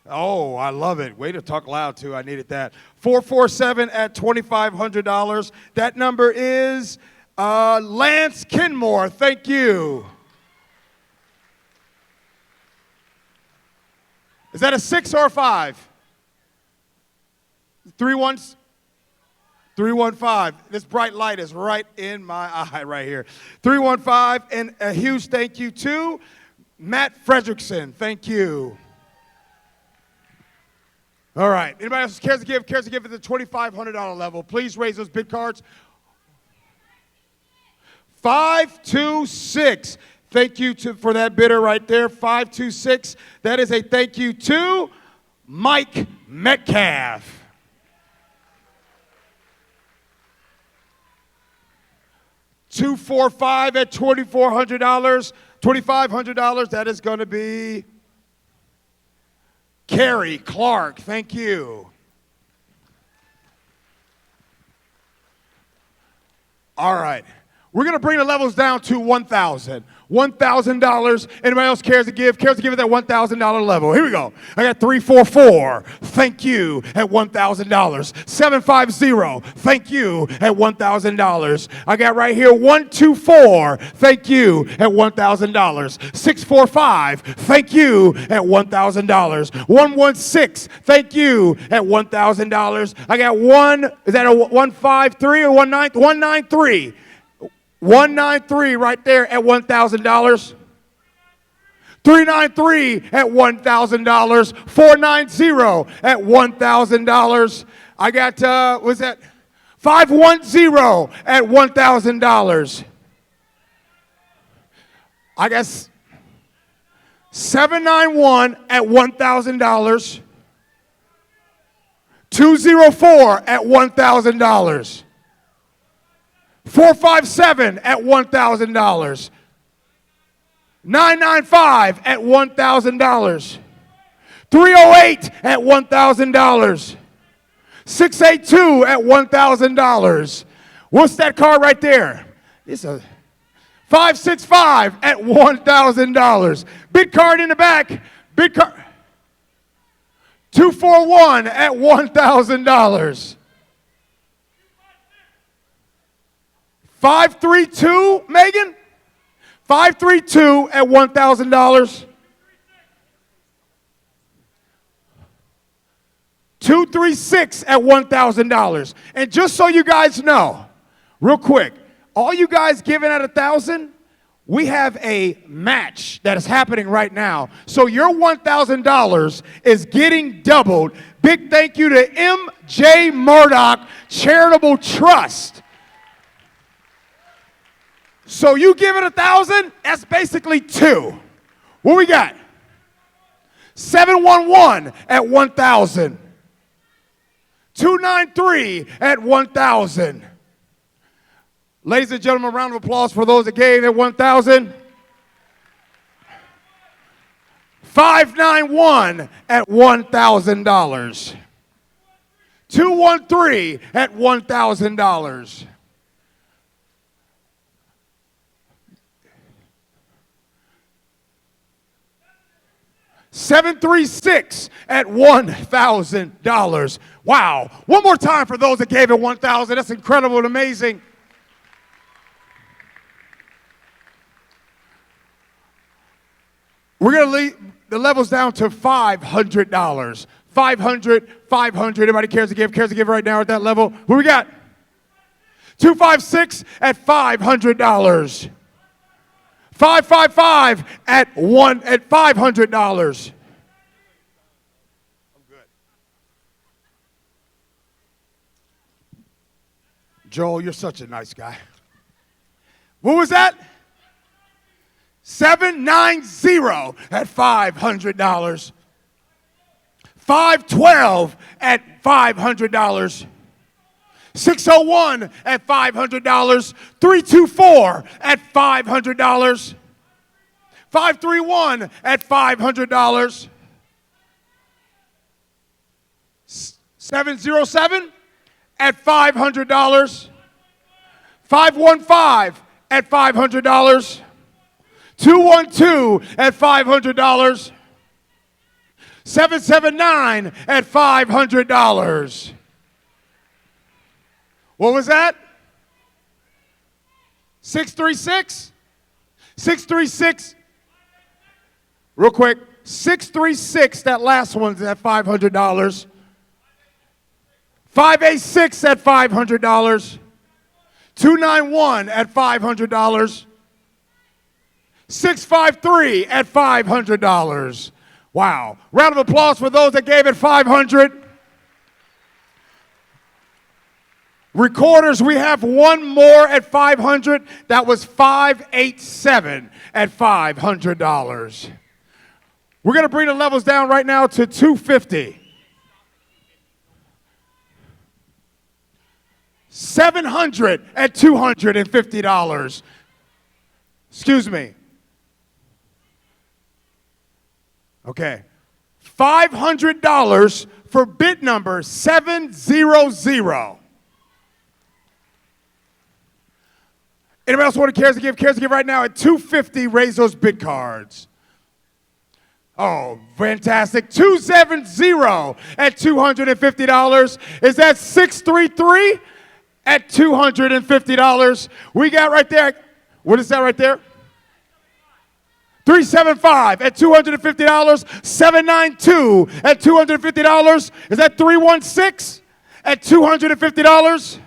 Oh, I love it. Way to talk loud, too. I needed that. 447 at $2,500. That number is Lance Kenmore. Thank you. Is that a 6 or a 5? 315. This bright light is right in my eye right here. 315, and a huge thank you to Matt Fredrickson. Thank you. All right. Anybody else cares to give at the $2,500 level? Please raise those bid cards. 526. Thank you for that bidder right there, 526. That is a thank you to Mike Metcalf. 245 at $2,400. $2,500, that is going to be Carrie Clark. Thank you. All right. We're going to bring the levels down to $1,000. $1,000. Anybody else cares to give? Cares to give at that $1,000 level? Here we go. I got 344. Thank you at $1,000. 750. Thank you at $1,000. I got right here 124. Thank you at $1,000. 645. Thank you at $1,000. 116. Thank you at $1,000. I got one. Is that a 153 or 193? 193 right there at $1,000. 393 at $1,000. 490 at $1,000. I got, what's that? 510 at $1,000. I got 791 at $1,000. 204 at $1,000. 457 at $1,000. 995 at $1,000. 308 at $1,000. 682 at $1,000. What's that card right there? It's a 565 at $1,000. Big card in the back. Big card. 241 at $1,000. 532, Megan? 532 at $1,000. 236 at $1,000. And just so you guys know, real quick, all you guys giving at $1,000, we have a match that is happening right now. So your $1,000 is getting doubled. Big thank you to M.J. Murdoch Charitable Trust. So you give it $1,000, that's basically two. What we got? 711 at $1,000. 293 at $1,000. Ladies and gentlemen, a round of applause for those that gave at $1,000. 591 at $1,000. 213 at $1,000. 736 at $1,000. Wow. One more time for those that gave it $1,000. That's incredible and amazing. We're going to leave the levels down to $500. 500, 500. Anybody cares to give right now at that level? What we got? 256 at $500. 555 at $500. I'm good. Joel, you're such a nice guy. What was that? 790 at $500. 512 at $500. 601 at $500. 324 at $500. 531 at $500. 707 at $500. 515 at $500. 212 at $500. 779 at $500. What was that? 636? 636. Real quick. 636, that last one's at $500. 586 at $500. 291 at $500. 653 at $500. Wow. Round of applause for those that gave it $500. Recorders, we have one more at $500. That was 587 at $500. We're going to bring the levels down right now to $250. $700 at $250. Excuse me. Okay. $500 for bid number 700. Anybody else want to cares to give? Cares to give right now at $250. Raise those bid cards. Oh, fantastic. 270 at $250. Is that 633 at $250? We got right there. What is that right there? 375 at $250. 792 at $250. Is that 316 at $250?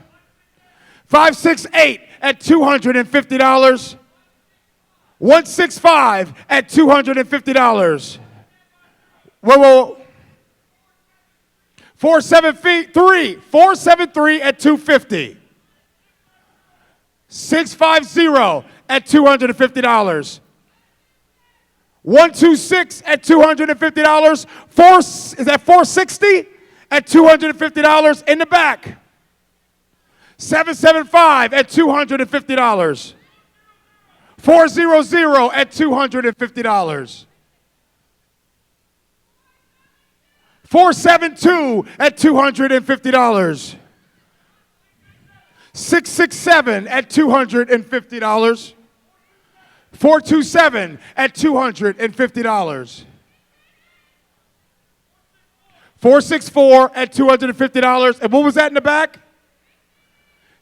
568 at $250. 165 at $250. Whoa. 473 at $250. 650 at $250. 126 at $250. Is that 460 at $250 in the back? 775 at $250. 400 at $250. 472 at $250. 667 at $250. 427 at $250. 464 at $250. And what was that in the back?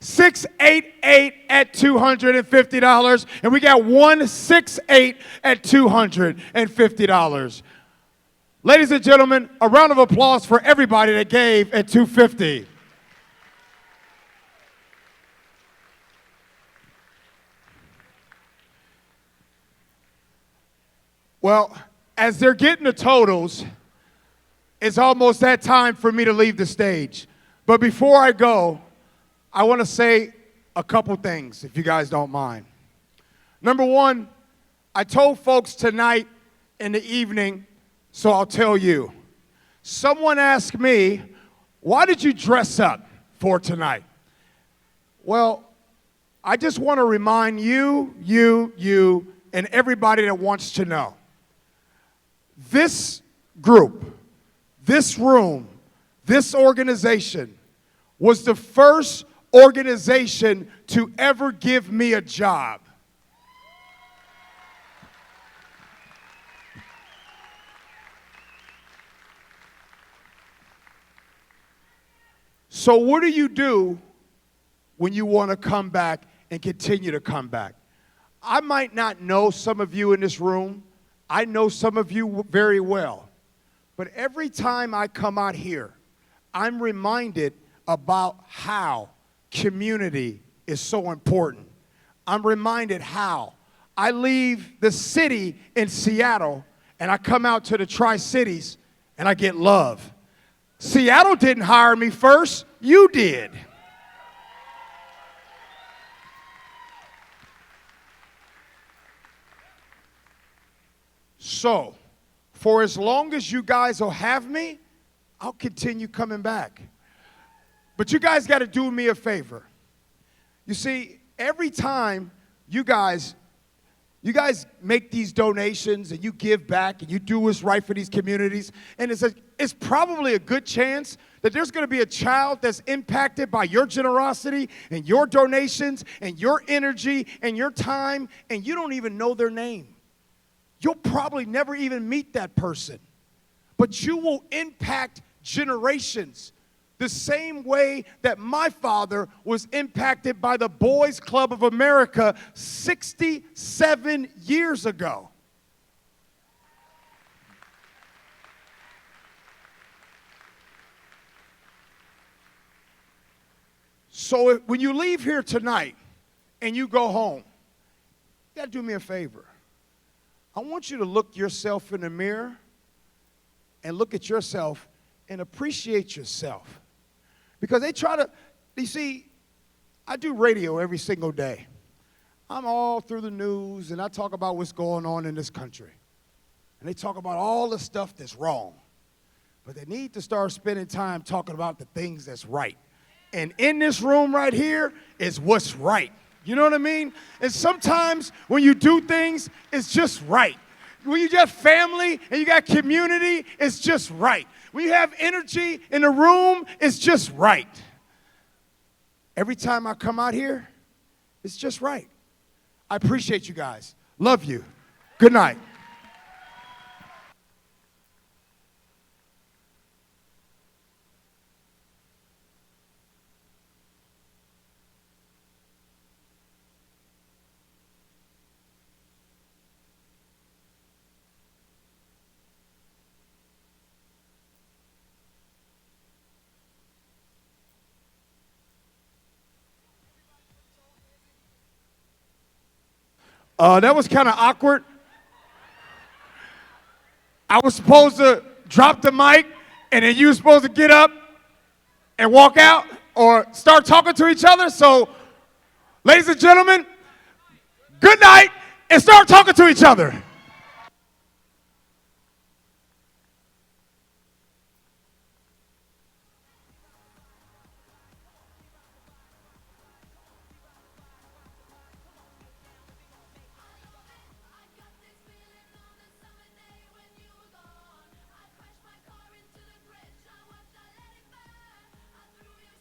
688 at $250. And we got 168 at $250. Ladies and gentlemen, a round of applause for everybody that gave at $250. Well, as they're getting the totals, it's almost that time for me to leave the stage. But before I go, I want to say a couple things, if you guys don't mind. Number one, I told folks tonight in the evening, so I'll tell you. Someone asked me, why did you dress up for tonight? Well, I just want to remind you, and everybody that wants to know. This group, this room, this organization was the first organization to ever give me a job. So what do you do when you want to come back and continue to come back? I might not know some of you in this room. I know some of you very well. But every time I come out here, I'm reminded about how community is so important. I'm reminded how I leave the city in Seattle and I come out to the Tri-Cities and I get love. Seattle didn't hire me first, you did. So, for as long as you guys will have me, I'll continue coming back. But you guys got to do me a favor. You see, every time you guys make these donations and you give back and you do what's right for these communities, and it's probably a good chance that there's going to be a child that's impacted by your generosity and your donations and your energy and your time, and you don't even know their name. You'll probably never even meet that person, but you will impact generations the same way that my father was impacted by the Boys Club of America 67 years ago. So when you leave here tonight and you go home, you got to do me a favor. I want you to look yourself in the mirror and look at yourself and appreciate yourself. Because they try to, you see, I do radio every single day. I'm all through the news and I talk about what's going on in this country. And they talk about all the stuff that's wrong. But they need to start spending time talking about the things that's right. and in this room right here is what's right. You know what I mean? And sometimes when you do things, it's just right. When you got family and you got community, it's just right. When you have energy in the room, it's just right. Every time I come out here, it's just right. I appreciate you guys. Love you. Good night. That was kind of awkward. I was supposed to drop the mic, and then you were supposed to get up and walk out or start talking to each other. So, ladies and gentlemen, good night, and start talking to each other.